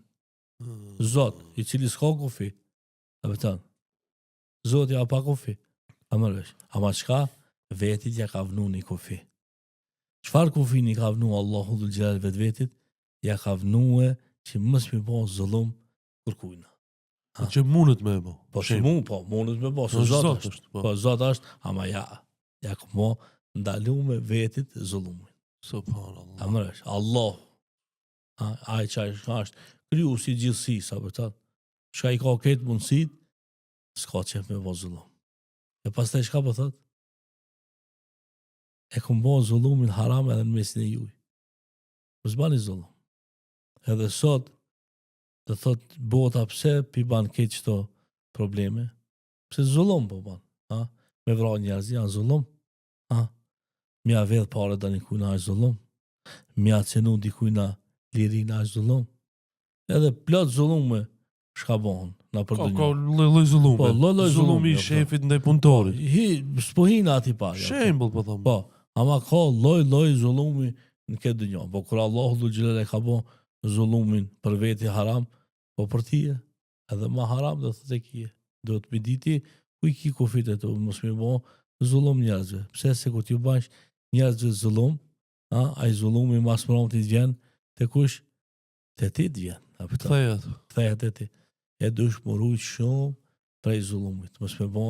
Zot, i cili s'ka kufi. A beton. Zoti ja pa kufi. A mëresh? Ama çka vetit ja ka vënë një kufi. Çfarë kufi i ka vënë Allahu dhul xhelal vetit? Ja ka vënë që mos mi bo zullum kërkujna. Që mundet me bo. Po që mundet me bo, se Zot është. Po Zot është, ama ja ku mo ndalu me vetit zullumin. Subhanallah. A mëresh, Allah, ai që është kryu si gjithësi, sa për tëtë, shka i ka këtë mundësit, s'ka qef me bo zullum. E pas të shka për thëtë, e këmë bo zullumin haram edhe në mesin e juj. Mos bani zullum. Edhe sot, dhe thot bota pse pi ban këtë qëto probleme, pse zullum po ban, me vra njerëzi, janë zullum, mja vedh pare da një kujna është zullum, mja cenu di kujna lirina është zullum, edhe plot zullume shka bohën, na për dënjë. Ka loj zullume. Po, loj Zullumi i shefit ndaj punëtorit. S'po hina ati pa. Shembol po thomë. Po, ama ka loj zullumi në këtë dënjë. Po, kur Allahu dhul xhelal e ka bo zullumin për veti haram, po për tije, edhe ma haram dhe të kije. Do të pëditi, ku i ki kufit e të mos mi bo zullum njerëzve. Pse se ku t'ju bash njerëzve zullum, a i zullumi mas mërom t'i vjen, të kush, të ti t'vjen. Thejet e ti. E dush më rujt shumë prej zullumit. Mos me bo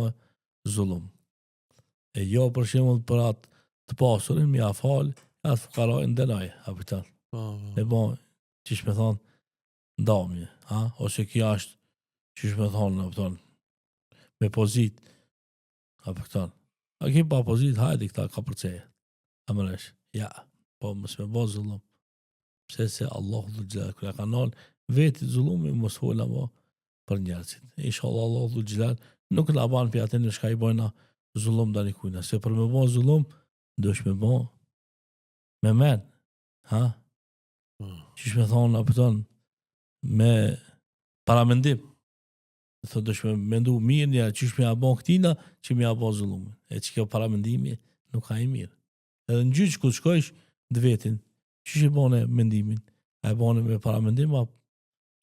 zullum. E jo për shemull për atë të pasurin, mi a falë, atë fukarojnë denaj, e bo, qish me thonë, ndamje, ose kja është, qish me thonë, me pozit, a ki pa pozit, hajdi këta ka përceje, a mëresh, po mos me bo zullum, pse se Allah dhul xhelal, kërja ka nalë, vetit zullumi mos fola mo për njerëzit. Inshallah Allah dhul xhelal nuk na ban për atë në shka i bojna zullum da një kujna, se për me bo zullum, dosh me bo me men, qish me thonë, me paramendim. Thot dosh me mendu mirë një, qish me abon këtina, që me abon zullumin. E që kjo paramendimi nuk ka i mirë. Edhe në gjyq ku të shkojsh dë vetin, qish e bone mendimin? A e bone me paramendim, a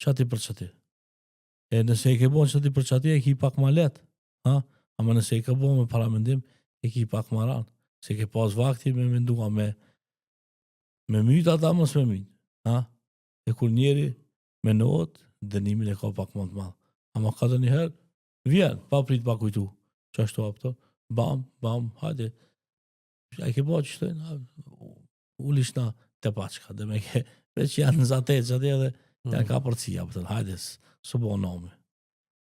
qati për qati? E nëse e ke bone qati për qati, e ki pak ma let. Ama nëse e ke bone me paramendim, e ki pak ma ran. Se ke pas vakti me mendua me myt ata mos me myt. E kur njeri me not, dënimin e ka pak më të madh. Ama ka dhe njëherë, vjen, pa prit pa kujtu. Qashtu apëto, bam, hajde. A i ke bo qështojnë, ulishna të pachka, dhe me ke, veç janë në zatet, që edhe janë ka përcija, apëto, hajde, së bo nome.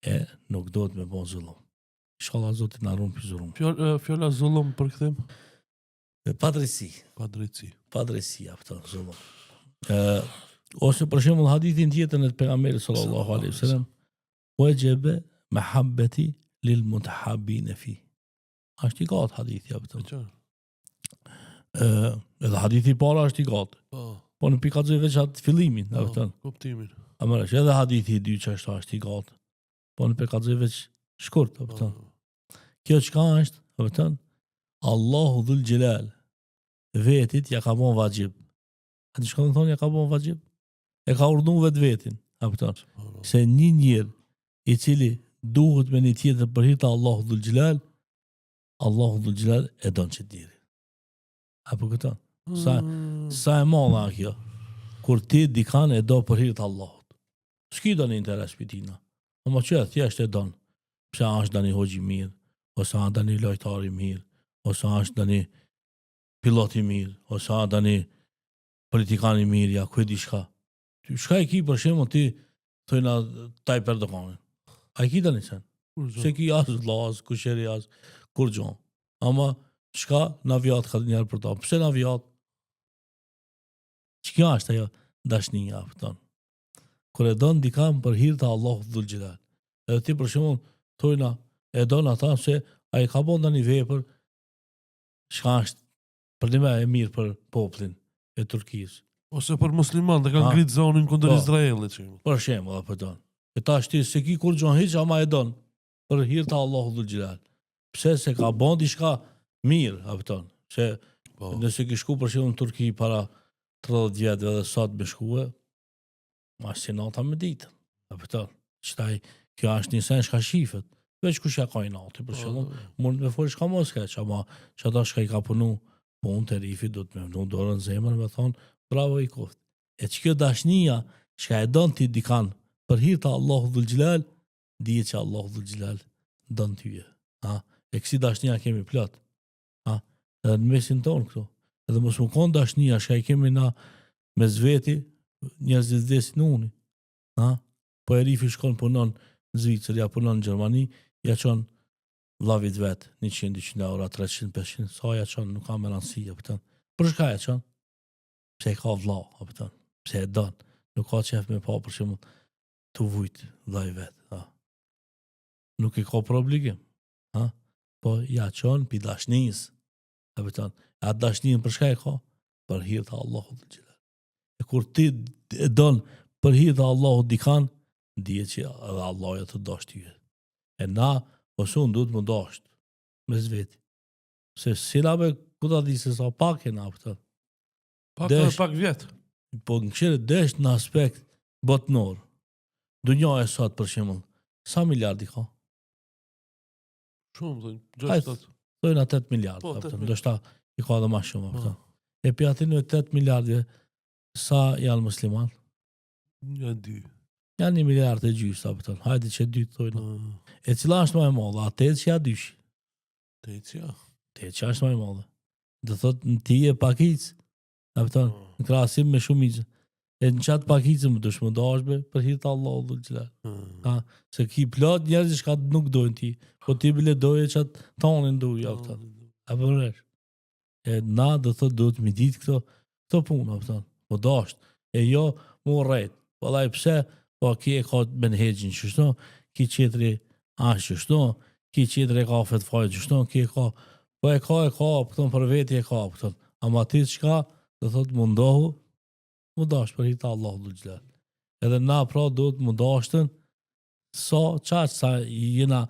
E nuk do të me bo zullum. Inshallah Zotit na ruan për zullum. Fjolla zullum për këthim? Padresi, apëto, zullum. Ose për shembull hadithin tjetër të pejgamberit sallallahu alaihi wasallam, wajaba mahabbati lil mutahabbin fi. Është i gatë hadithi apo të. Edhe hadithi para është i gatë. Po në pikazoj veç atë fillimin, apo të. Kuptimin. Ama është edhe hadithi i dytë që është i gatë. Po në pikazoj veç shkurt, apo të. Kjo çka është, apo të? Allahu dhul xhelal vetit ja ka bon vajib. A të shkon thonë ja ka bon vajib? E ka urdhnu vetin, se një njërë i cili duhet me një tjetër për hirtë Allahu dhul xhelal, Allahu dhul xhelal e donë që diri. Apo këta? Sa e malla kjo? Kur ti dikan e do për hirtë Allahut. S'ki do një interes për tina. Ama që e thjesht e donë. Pse është da një hoqi mirë, ose është da një lojtari mirë, ose është da një piloti mirë, ose është da një politikani mirë, ja ku e di shka. Shka i ki për shemë ti thojna taj për dokanin. A i ki të një sen? Se ki asë las, kusheri asë, kur gjonë. Ama shka na vjatë ka njerë për ta. Pse na vjatë? Që kja është ajo dashnija për ta? Kër e donë dikam për hirë të Allahu dhul xhelal. Edhe ti për shemë thojna e donë ata se a i ka bon da një vepër shka është për një me e mirë për poplin e Turkisë. Ose për musliman dhe kanë Ha. ngritë zonin kundër Po. Izraelit. Që. Për shembull, apo don. E tash ti se ki kur gjon hiç ama e don. Për hir të Allahut dhul xhelal. Pse se ka bën diçka mirë, apo don. Se Po. nëse ki shku për shembull në Turqi para 30 vjetëve dhe sot me shkue, ma si nata me ditën. Apo don. Çtaj kjo është një sen shka shifet. Veç kush ja ka i nati, për shembull, mund me folë shka mos keq, ama që ata shka i ka punu punë të rifi, do të me vënu dorën zemër me thonë, bravo i koft. E që kjo dashnia, shka e don ti dikan, për hir të Allahu dhul xhelal, dije që Allahu dhul xhelal don tyje. Ha? E kësi dashnia kemi plot. Ha? Edhe në mesin tonë këtu. Edhe mos më konë dashnia, shka i kemi na me zveti, njerëzit vdesin uni. Ha? Po e rifi shkon punon në Zvicër, ja punon në Gjermani, ja qon vllavit vet, 100-200 euro, 300-500, sa ja qon, nuk ka me rëndësi, apo. Për shka ja qon? Pse e ka vlla, apo. Pse e don? Nuk ka qef me pa për shembull të vujt vllai vet, ha. Nuk i ka për obligim, ha? Po ja qon pi dashnis, apo. A dashnin për shka e ka? Për hir të Allahut dhul xhelal. E kur ti e don për hir të Allahut dikan, dije që edhe Allah ja të dosh tyje. E na, ose unë duhet më dasht, me zveti. Se si na me, ku ta di se sa pak e na, pëtë. Desh. Pak vjetë. Po në këshire desh në aspekt botnor. Dunja e sot, për shembull, sa miliardi ka? Shumë, dhe, Hajtë, 6-7. dojna 8 miliard, Po, 8 miliard. ndoshta i ka dhe ma shumë, Po. pëtë. E pi atin e 8 miliardje, sa janë musliman? Një 2. Janë 1 miliard e gjysë, pëtë. Hajde që 2 të thojnë. Po. E cila është më e madhe, atë që ja dyshi. Te që. Te që është më e madhe. Do thot në ti e pakic, apo në krahasim me shumicën. E në qatë pakicën më dush më dashbe për hir të Allahut dhul xhelal. Ha, se ki plot njerëz që nuk dojnë ti, po ti bile doje qatë tonin duj, apo. Apo rresh. E na do thot duhet mi ditë këto punë, apo. Po dasht. E jo më urrejt. Vallai pse? Po ki e ka menhexhin çështo, ki qetri ashtu çështo, ki qetri ka fetfaj çështo, ki e ka po e ka, pëton për veti e ka, pëton. Ama ti çka, do thot mundohu, mu dash për hir të Allahut dhul xhelal. Edhe na pra duhet mu dashtën sa jena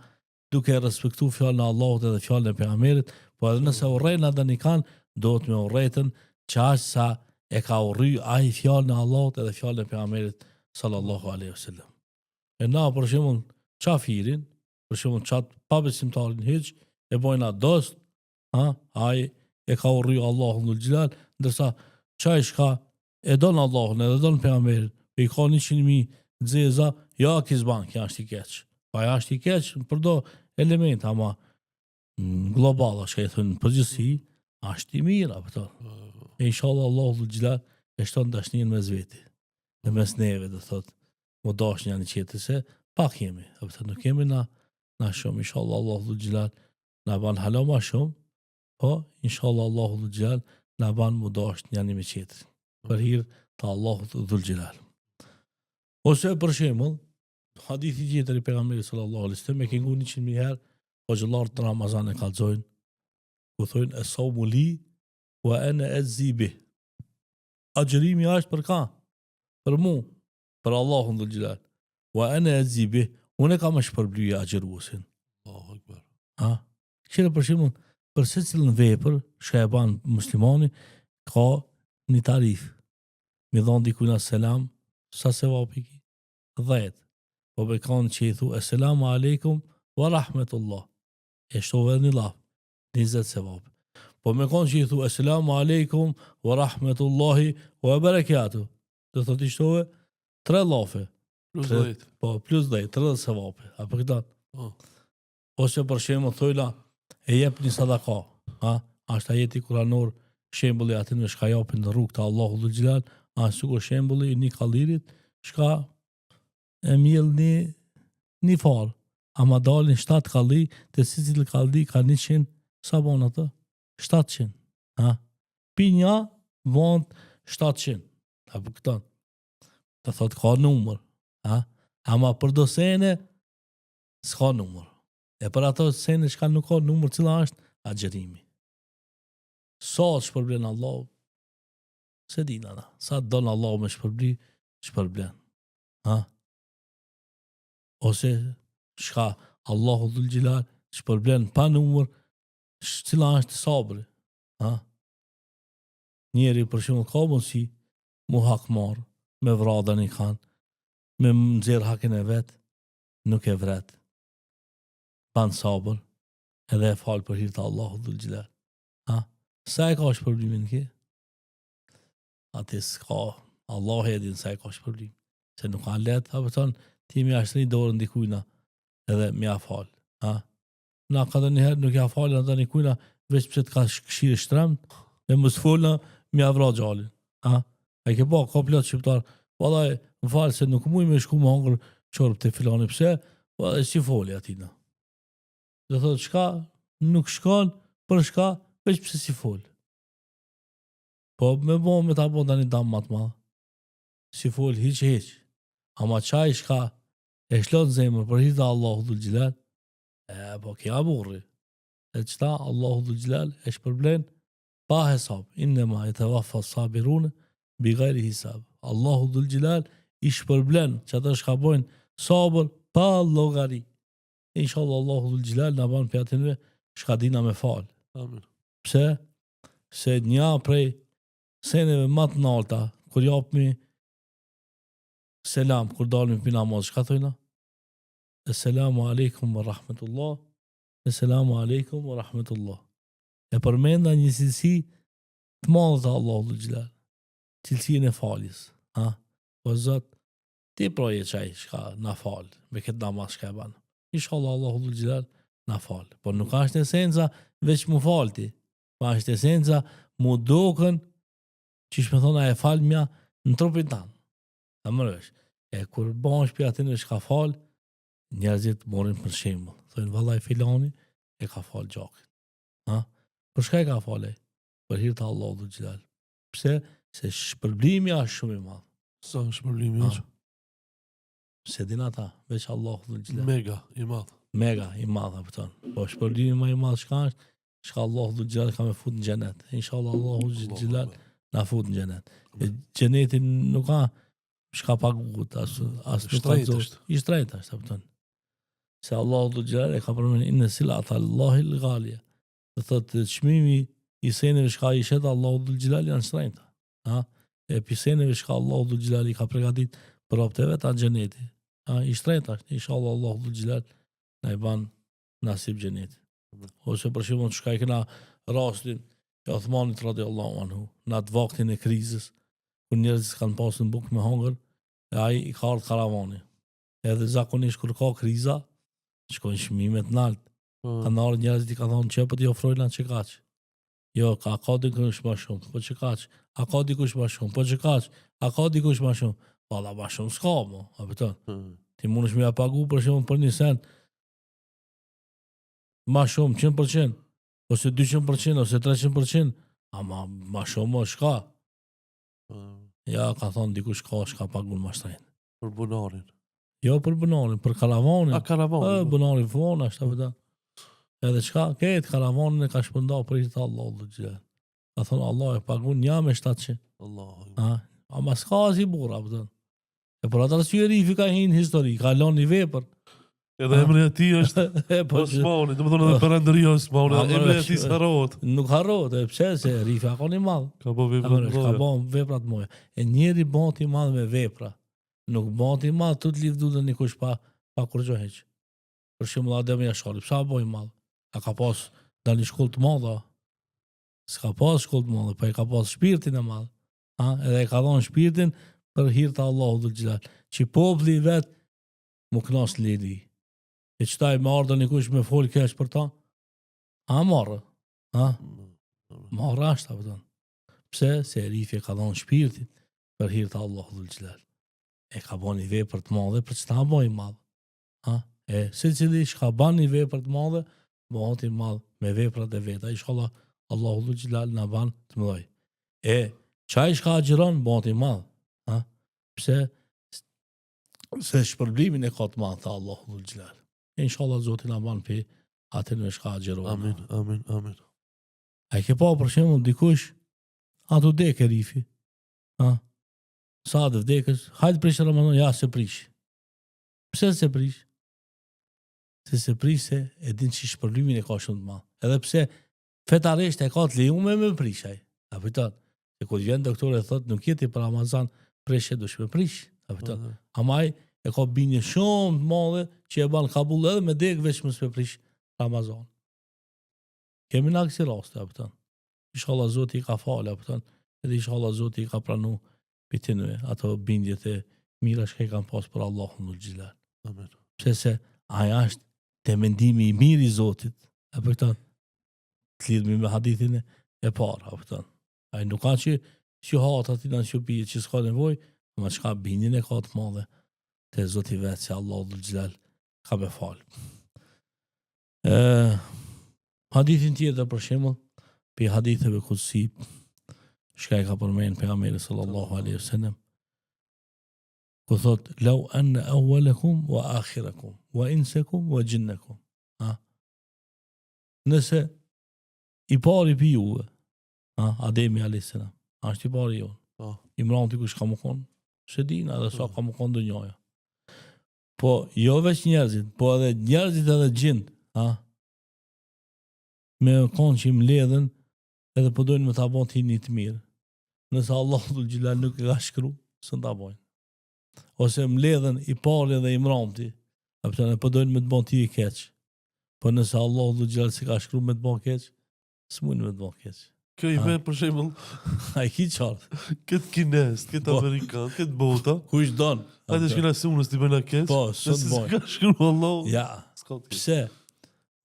duke respektu fjalën e Allahut edhe fjalën e pejgamberit, po edhe nëse urrejna dhe nikan, duhet me urrejtën çaq sa e ka urry ai fjalën e Allahut edhe fjalën e pejgamberit sallallahu alaihi wasallam. E na për shembull qafirin, për shembull çat pa besimtarin hiç e bojna dost, ha, ai e ka urry Allahun dhul xhelal, ndërsa çaj shka e don Allahun edhe don pejgamberin, i ka 100.000 xeza, ja kizban, kja është i keq. Pa ja është i keq për do element, ama global, është ka i thënë përgjithësi, është i mirë, apo to. E inshallah Allahu dhul xhelal e shton dashnin mes veti. Në mes neve, do thot, më dash një qetë se pak jemi, apo nuk kemi na shumë, inshallah Allahu dhul xhelal na ban hala ma shumë, po inshallah Allahu dhul xhelal na ban më dash një me qetërin. Për hir të Allahut dhul xhelal. Ose për shembull, hadithi tjetër i pejgamberit sallallahu alaihi wasallam e ke ngu 100.000 herë, po xhallarët në Ramazan e kallzojnë, ku thonë as-sawmu li wa ana azzi bih. Agjërimi është për ka? Për mu, për Allahun dhul xhelal. Wa ana azzi bih, unë kam shpërblyje agjëruesin. Allahu akbar. Ha? Qire për shembull, për secilën vepër që e ban muslimani ka një tarif. Mi dhon dikujt selam, sa sevapi ki? 10. Po be kanë që i thu assalamu alaikum wa rahmetullah. E shtove një laf, 20 sevap. Po me kanë që i thu assalamu alaikum wa rahmetullahi wa barakatuh. Do thotë i shtove 3 lafe. Plus 10. Po plus 10, 30 sevape. Apo këta. Po. Ose për shembull thojla e jep një sadaka, ha? Ashtë ajeti kuranor shembulli atin me shka japin në rrugë të Allahu dhul xhelal, ashtu sikur shembulli një kallirit shka e mjell një farë, ama dalin 7 kalli, të secili kalli ka 100, sa bon atë? 700, ha? Pinja von 700, apo këta. Të thot ka numër, ha? Ama për do sene s'ka numër. E për ato sene që ka nuk ka numër, cila është agjerimi. Sa të shpërblen Allah, Se dina na. Sa donë Allah me shpërblen. Ha? Ose shka Allahu dhul gjilal shpërblen pa numër, cila është sabri. Ha? Njeri për shumë ka mundësi mu hakmar, me vradën i kanë, me nëzirë hakin e vetë, nuk e vret. Banë sabër, edhe e falë për hirtë Allahu dhul gjilal. Ha? Sa e ka shpërblimin ki? Ati s'ka, Allah e din sa e ka shpërblim. Se nuk kanë letë, apëton, ti mi ashtë një dorë ndikujna, edhe mi a falë. Ha? Na ka dhe njëherë nuk ja falë, në dhe një kujna, veç pëse të ka këshirë shtremt, dhe më s'folë, mi a vra gjallin. Ha? E ke pa, ka plot shqiptar, valaj, më falë se nuk muj me shku më hangër qorë të filani, pëse, valaj, si foli atina. Dhe thotë, shka, nuk shkon, për shka, veç pëse si folë. Po me bo me ta bo da një damë matë ma, si folë hiq. Ama qaj shka e shlon zemër për hirtë Allahu dhul gjilal, po kja burri. E qëta Allahu dhul gjilal e shpërblen pa hesab. Innema e të wafa sabirune bi gajri hisab. Allahu dhul gjilal i shpërblen që ata shka bojnë sabër pa logari. Inshallah Allahu dhul gjilal në banë për atinve shka dina me falë. Amin. Pse? Se nja prej seneve matë nalta, kur japmi selam, kur dalim për namaz, shka thojna? Esselamu alaikum wa rahmetullah, Esselamu alaikum wa rahmetullah. E përmenda një cilësi të madhe të Allahu dhul gjilal, cilësinë e faljes. Ha? Po zot, ti proje qaj shka na falë, me këtë namaz shka e banë. Inshallah Allahu dhul gjilal na falë. Po nuk ashtë esenca veç mu falë ti, po ashtë esenca mu dokën që shme thona e falë mja në trupin tanë. Ta mërësh. E kur banë shpja të në shka falë, njerëzit morin për shembull. Thojnë, vallaj filani e ka falë gjakin. Ha? Për shka e ka falë? Për hirtë Allahu dhul gjilal. Pse? Se shpërblimi është shumë i madh. Sa shpërblimi është? Se din ata, veç Allahu dhul gjilal. Mega, i madh. Mega i madh apëton. Po shpërblimi më i madh shka është? Shka Allahu dhul gjilal ka me fut në xhenet. Inshallah Allahu dhul gjilal na fut në xhenet. E xhenetin nuk ka shka pagut, as Shtrejt është. I shtrejt është, apëton. Se Allahu dhul gjilal e ka përmenë inne silata Allahi l-ghalja. Dhe thotë çmimi i seneve shka i shetë Allahu dhul gjilal janë shtrejta. Ha? E piseneve shka Allahu dhul gjilal i ka pregatit për opteve ta xheneti. Ha? I shtrejta është. Inshallah Allahu dhul gjilal na i ban nasib xheneti. Ose për shembull shka i kena rastin e Uthmanit radiallahu anhu, në atë vaktin e krizës, kur njerëzit kanë pasur bukë me hongër, e ai i ka ardhur karavani. Edhe zakonisht kur ka kriza, shkojnë çmimet nalt. Kanë ardhur njerëzit i ka thonë çe po ti ofrojnë që kaç. Jo, ka dikush më shumë, po që kaç. A ka dikush më shumë, po që kaç. A ka dikush më shumë. Valla më shumë s'ka mo, a beton. Ti mundesh me ja pagu për shembull për një sent më shumë 100%, ose 200%, ose 300%, ama më shumë o shka. Ja, ka thonë dikush ka shka pagun më shtrejnë. Për bunarin. Jo për bunarin, për karavanin. A karavanin? Bunarin fona, është të edhe qka, këtë karavanin e ka shpënda për i të Allah dhul gjilal. Ka thonë Allah e pagun një me 700. Allah. Ama s'ka si bura, pëtën. E për atë arsye rifi ka hinë histori, ka loni vepër. Edhe emri e ti është Osmani, dhe më thonë edhe përëndëria Osmani, emri e ti s'harrot. Nuk harrot, e pse se rifi ka një madhë. Ka bo veprat Ka mëdha. bo veprat moja. E njeri bati madhë me vepra. Nuk bati madhë të të livdu dhe një kush pa kurgjo heq. Për shumë Adem Jashari, psa boj madhë? A ka pas da një shkollë të madha? S'ka pas shkollë të madha, pa i ka pas shpirtin e madhë. Edhe e ka dhonë shpirtin për hirtë Allahu dhul gjilal. Që popli vetë mu knas lidi. E qëtaj me ardhë një kush me folë kesh për ta? Marrë. Marrë ashtë, apëton. Pse? Se rifi e ka dhonë shpirtin për hirtë Allahu dhul gjilal. E ka bo një vepër të madhe për që ta boj madhe. E se cili shka ban një vepër të madhe, bëhati madhe me veprat e veta. Inshallah, Allahu dhul gjilal në ban të mëdoj. E qaj shka agjiron, bëhati madhe. Pse? Se shpërblimin e ka të madhe të Allahu dhul gjilal. Inshallah, Zotin në ban për atër me shka agjiron. Amin, amin, amin. A i ke pa për shemull dikush, ato deke rifi. Sa të vdekësh, hajde prish Ramazan, ja se prish. Pse se prish? Se prish se e din që shpërblimin e ka shumë të madh. Edhe pse fetarisht e ka të lejuar me prishaj. A kupton? Se kur vjen doktori e thot nuk jeti për Ramazan, prishje dush me prish. A kupton? Amaj e ka bindje shumë të madhe që e ban kabull edhe me dek veç mos me prish Ramazan. Kemi në kësi rast, a kupton? Inshallah Zoti i ka falë, a kupton? Edhe inshallah Zoti i ka pranu pitinve ato bindjet e mira që i kanë pas për Allahun ul xhelal. Amen. Pse se aja është te mendimi i mirë i Zotit. E për këta të lidhmi me hadithin e parë, a pëtën. Ai nuk ka që hatë ati në që pije që s'ka nevoj, ma qka bindin e ka të madhe te Zoti vetë që Allah dhul xhelal ka me falë. Hadithin tjetër për shembull, pe haditheve kutsi, shka i ka përmenë pejgamberi sallallahu alaihi wasallam, ku thot law anna awwalakum wa akhirakum wa insakum wa jinnakum. Nëse i pari pi juve, Ademi alayhis salam, është i pari jonë. Imran ti kush ka më konë? Se dina edhe sa ka më konë dunjaja. Po jo veç njerëzit, po edhe njerëzit edhe gjind, me konë që i mledhen edhe po dojnë me ta bon të një të mirë. Nëse Allah dhul xhelal nuk e ka shkru, së ta bojnë. Ose mledhen i pari dhe i mramti, po dojnë me të bon ti i keq. Po nëse Allah dhul xhelal si ka shkru me të bon keq, s'mujnë me të bon keq. Kjo i me për shembull, A i ki qartë. këtë kines, këtë amerikan, këtë bota, Kush don? hajde shkina se unë s'ti bëna keq. Po, sot nëse bojnë. s'ka shkru Allah, Ja, s'ka të keq. pse?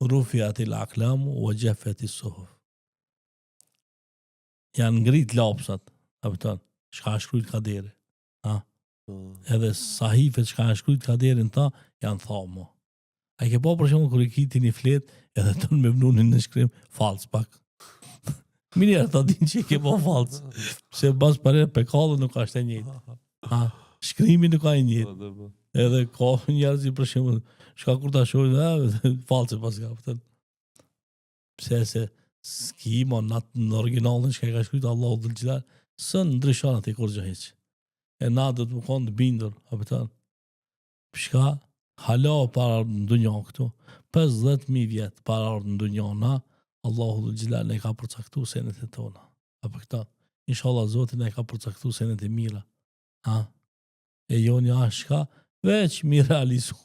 Rufiat il aklamu o gjefet i suhuf. Janë ngrit lapsat, shka shkrujt kaderi. Edhe sahifet shka shkrujt kaderin ta, janë thamë. A i ke po për shumë kër i kiti një flet, edhe të në me vnunin në shkrim, falc pak. Minjerë ta din që i ke po falc. Se bas pare pekallë nuk ashtë e njëtë. Shkrimi nuk ka e njëtë. Edhe ka njerëz i për shumë, shka kur ta shojnë, falce pas ka pëtën. Pse se s'ki ma në originalën që ka shkryt Allah dhul xhelal, së në ndryshon ati kur gjë heq. E na do të më konë të bindur, a pëtën. Shka hala para në dunjan këtu, 50.000 vjetë para në dunjan na, Allahu dhul xhelal ne ka përcaktu senet e tona. A për këta, inshallah Zotin ne ka përcaktu senet e mira. E jo një ashka, veç mi realizu.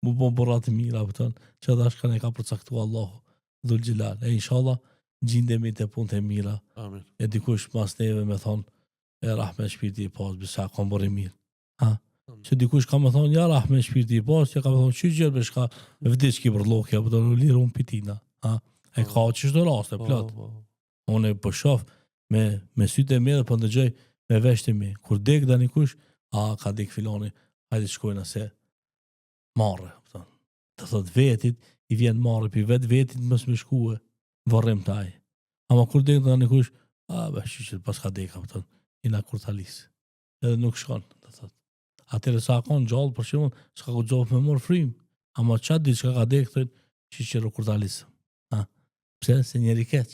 Mu bon borat mira, pëtën, që dhe ashka ne ka përcaktu Allahu dhul xhelal. E inshallah, gjindemi të punë të mira. Amen. E dikush mas neve me thonë, e rahme shpirti i pas, bisa kom bërë mirë. Që dikush ka me thonë, ja rahme shpirti i pas, që ka me thonë, që gjërë me shka, vdic ki për lokja, pëtën, u lirë unë pitina. E ka që shdo raste, plot. Unë e përshof me sytë e me dhe për ndëgjëj me veshtë e me. Kur dek dhe një kush, ka dek filoni, hajde shkojnë ase marrë. Të thot vetit, i vjen marrë, për vetit mës me shkue, vërrim të ajë. Ama kur dek dhe një kush, që pas ka dek, ina kur të alisë. Edhe nuk shkon, të thot. Atire sa akon gjallë, për shumë, s'ka ku gjallë me morë frim. Ama qatë ditë që ka dek, thot, që kur të alisë. Pse se njeri keq.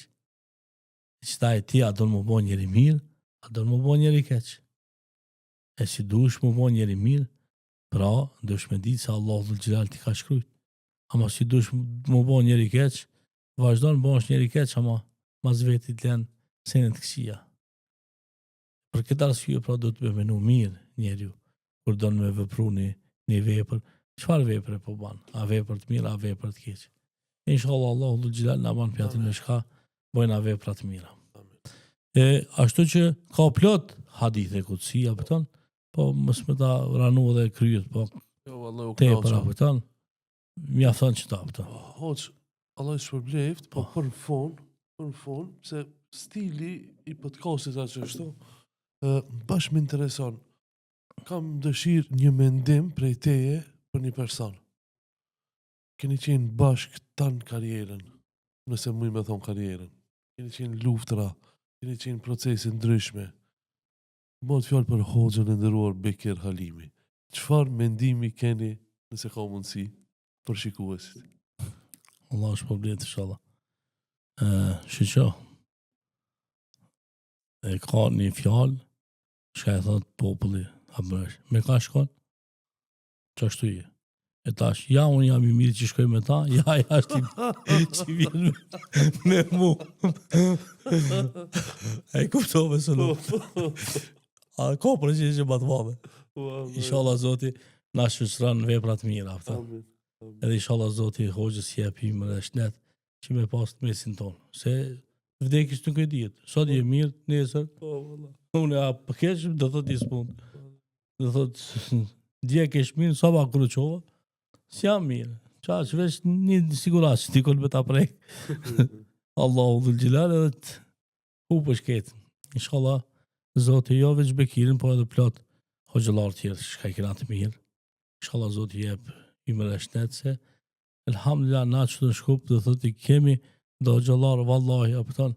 Qëta e ti a do në më bo njeri mirë, a do në më bo njeri keq. E si dush më bo njeri mirë, pra dush me ditë se Allah dhul xhelal ti ka shkrujt. Ama si dush më bo njeri keq, vazhdo në bo është njeri keq, ama mas vetit len senet kësia. Për këtë arsye pra do të me menu mirë njeri ju, kur do në me vëpru një vepër, qëfar vepër e po ban? A vepër të mirë, a vepër të keq? Inshallah Allah dhul xhelal na ban për atin me shka, bojna vepra të mira. Ashtu që ka plot hadithe kutsia, pëton, po mës me ta ranu dhe kryet, po te për apëton, mjafton që ta pëton. Hoq, Allah i shpërbleft, po për në fond, se stili i podcastit a që është, bash më intereson, kam dëshirë një mendim prej teje për një person. Keni qenë bashkë tanë karjerën, nëse mujë me thonë karjerën. Keni qenë luftra, keni qenë procese ndryshme. Më të fjallë për hoxhën e ndëruar Bekir Halimi. Qëfar mendimi keni nëse ka mundësi për shikuesit? Allah është përblet, inshallah. Shqo, e ka një fjallë Shka e thot populli, me ka shkon? Që ashtu je. E tash, ja unë jam i mirë që shkoj me ta, ja është i që vjen me mu. E i kuptove së nuk. A ka përgjigje më të madhe. Inshallah Zoti na shëshran veprat mira. Amin. Edhe inshallah Zoti hoxhës jep himër e shnet që me pas të mesin tonë. Se vdekis nuk e dihet. Sot je mirë, nesër. Unë a përkeq do thot i s'mund. Do thot dje kesh mirë, sa ba kruqova. S'jam mirë. Qa që veç një sigurat që t'ikon me ta prek. Allahu dhul gjilar edhe të hu shketë. Inshallah Zoti jo veç Bekirin, po edhe plot hoxhëllar tjerë shka i kena të mirë. Inshallah Zoti jep himër e shnet se elhamdulillah na që të shkup dhe thot i kemi do hoxhëllar vallahi apëton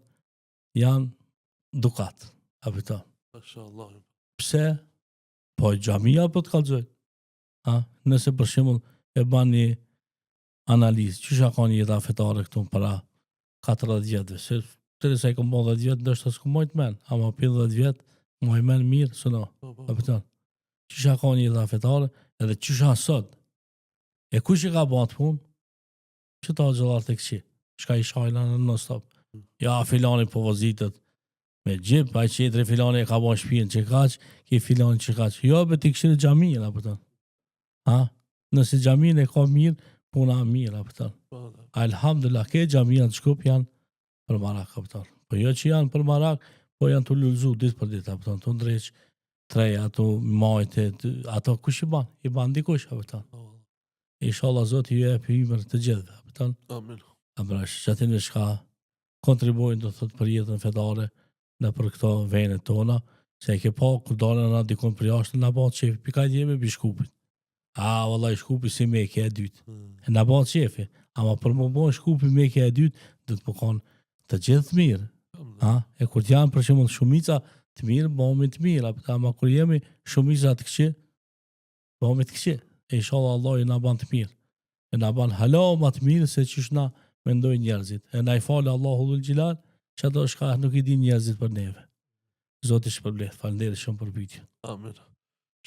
janë dukat apëton. Mashallah. Pse? Po xhamia po të kallxojnë. Nëse për shembull e ban një analizë, çësha ka një jeta fetare këtu para 40 vjetëve, se tërsa i kom 10 vjet, ndoshta s'ku mojt men, ama 50 vjet, moj men mirë, së no. Apëton. Çësha ka një jeta fetare, edhe çësha sot. E kush i ka bën atë punë? Që ta xhallar tek çi? Shka i shajlan në non stop. Ja filani po vozitet me gjip, ai qetri filani e ka bën shtëpinë që kaq, ki filani që kaq. Jo, be ti kishte xhamin apëton. Nëse xhamin e ka mirë, puna mirë apëton. Alhamdulillah, ke xhamia të Shkup janë për marak apëton. Po jo që janë për marak, po janë të lullzu ditë për ditë apëton. Të ndreq, treja, ato majte, ato kush i ban? I ban dikush apëton. Inshallah Zoti ju jep himër të gjithëve apëton. Amin. Abrash, që atin e shka kontribojnë do thot për jetën fetare në për këto venet tona, se e ke pa kur dalën na dikon për jashtë na bën çefi, pikaj jemi bi Shkupit. Vallahi Shkupi si meke e dytë. E na bën çefi, ama për më bën Shkupi meke e dytë, do të përkon të gjithë mirë. E kur janë për shembull shumica të mirë, bëhemi të mirë, ama kur jemi shumica të këqij, bëhemi të këqij. Inshallah Allah i na bën të mirë. E na bën hala më të mirë se çish na mendojnë njerëzit. E na i falë Allahu dhul xhelal, që ato shka nuk i din njerëzit për neve. Zoti shpërblet. Faleminderit shumë për pyetje. Amin.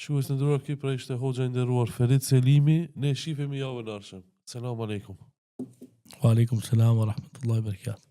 Shkues në ndëruar, ki pra ishte hoxha i nderuar Ferit Selimi. Ne shifemi javën e ardhshme. Selam aleikum. Wa alaikum salam wa rahmatullahi wa barakatuh.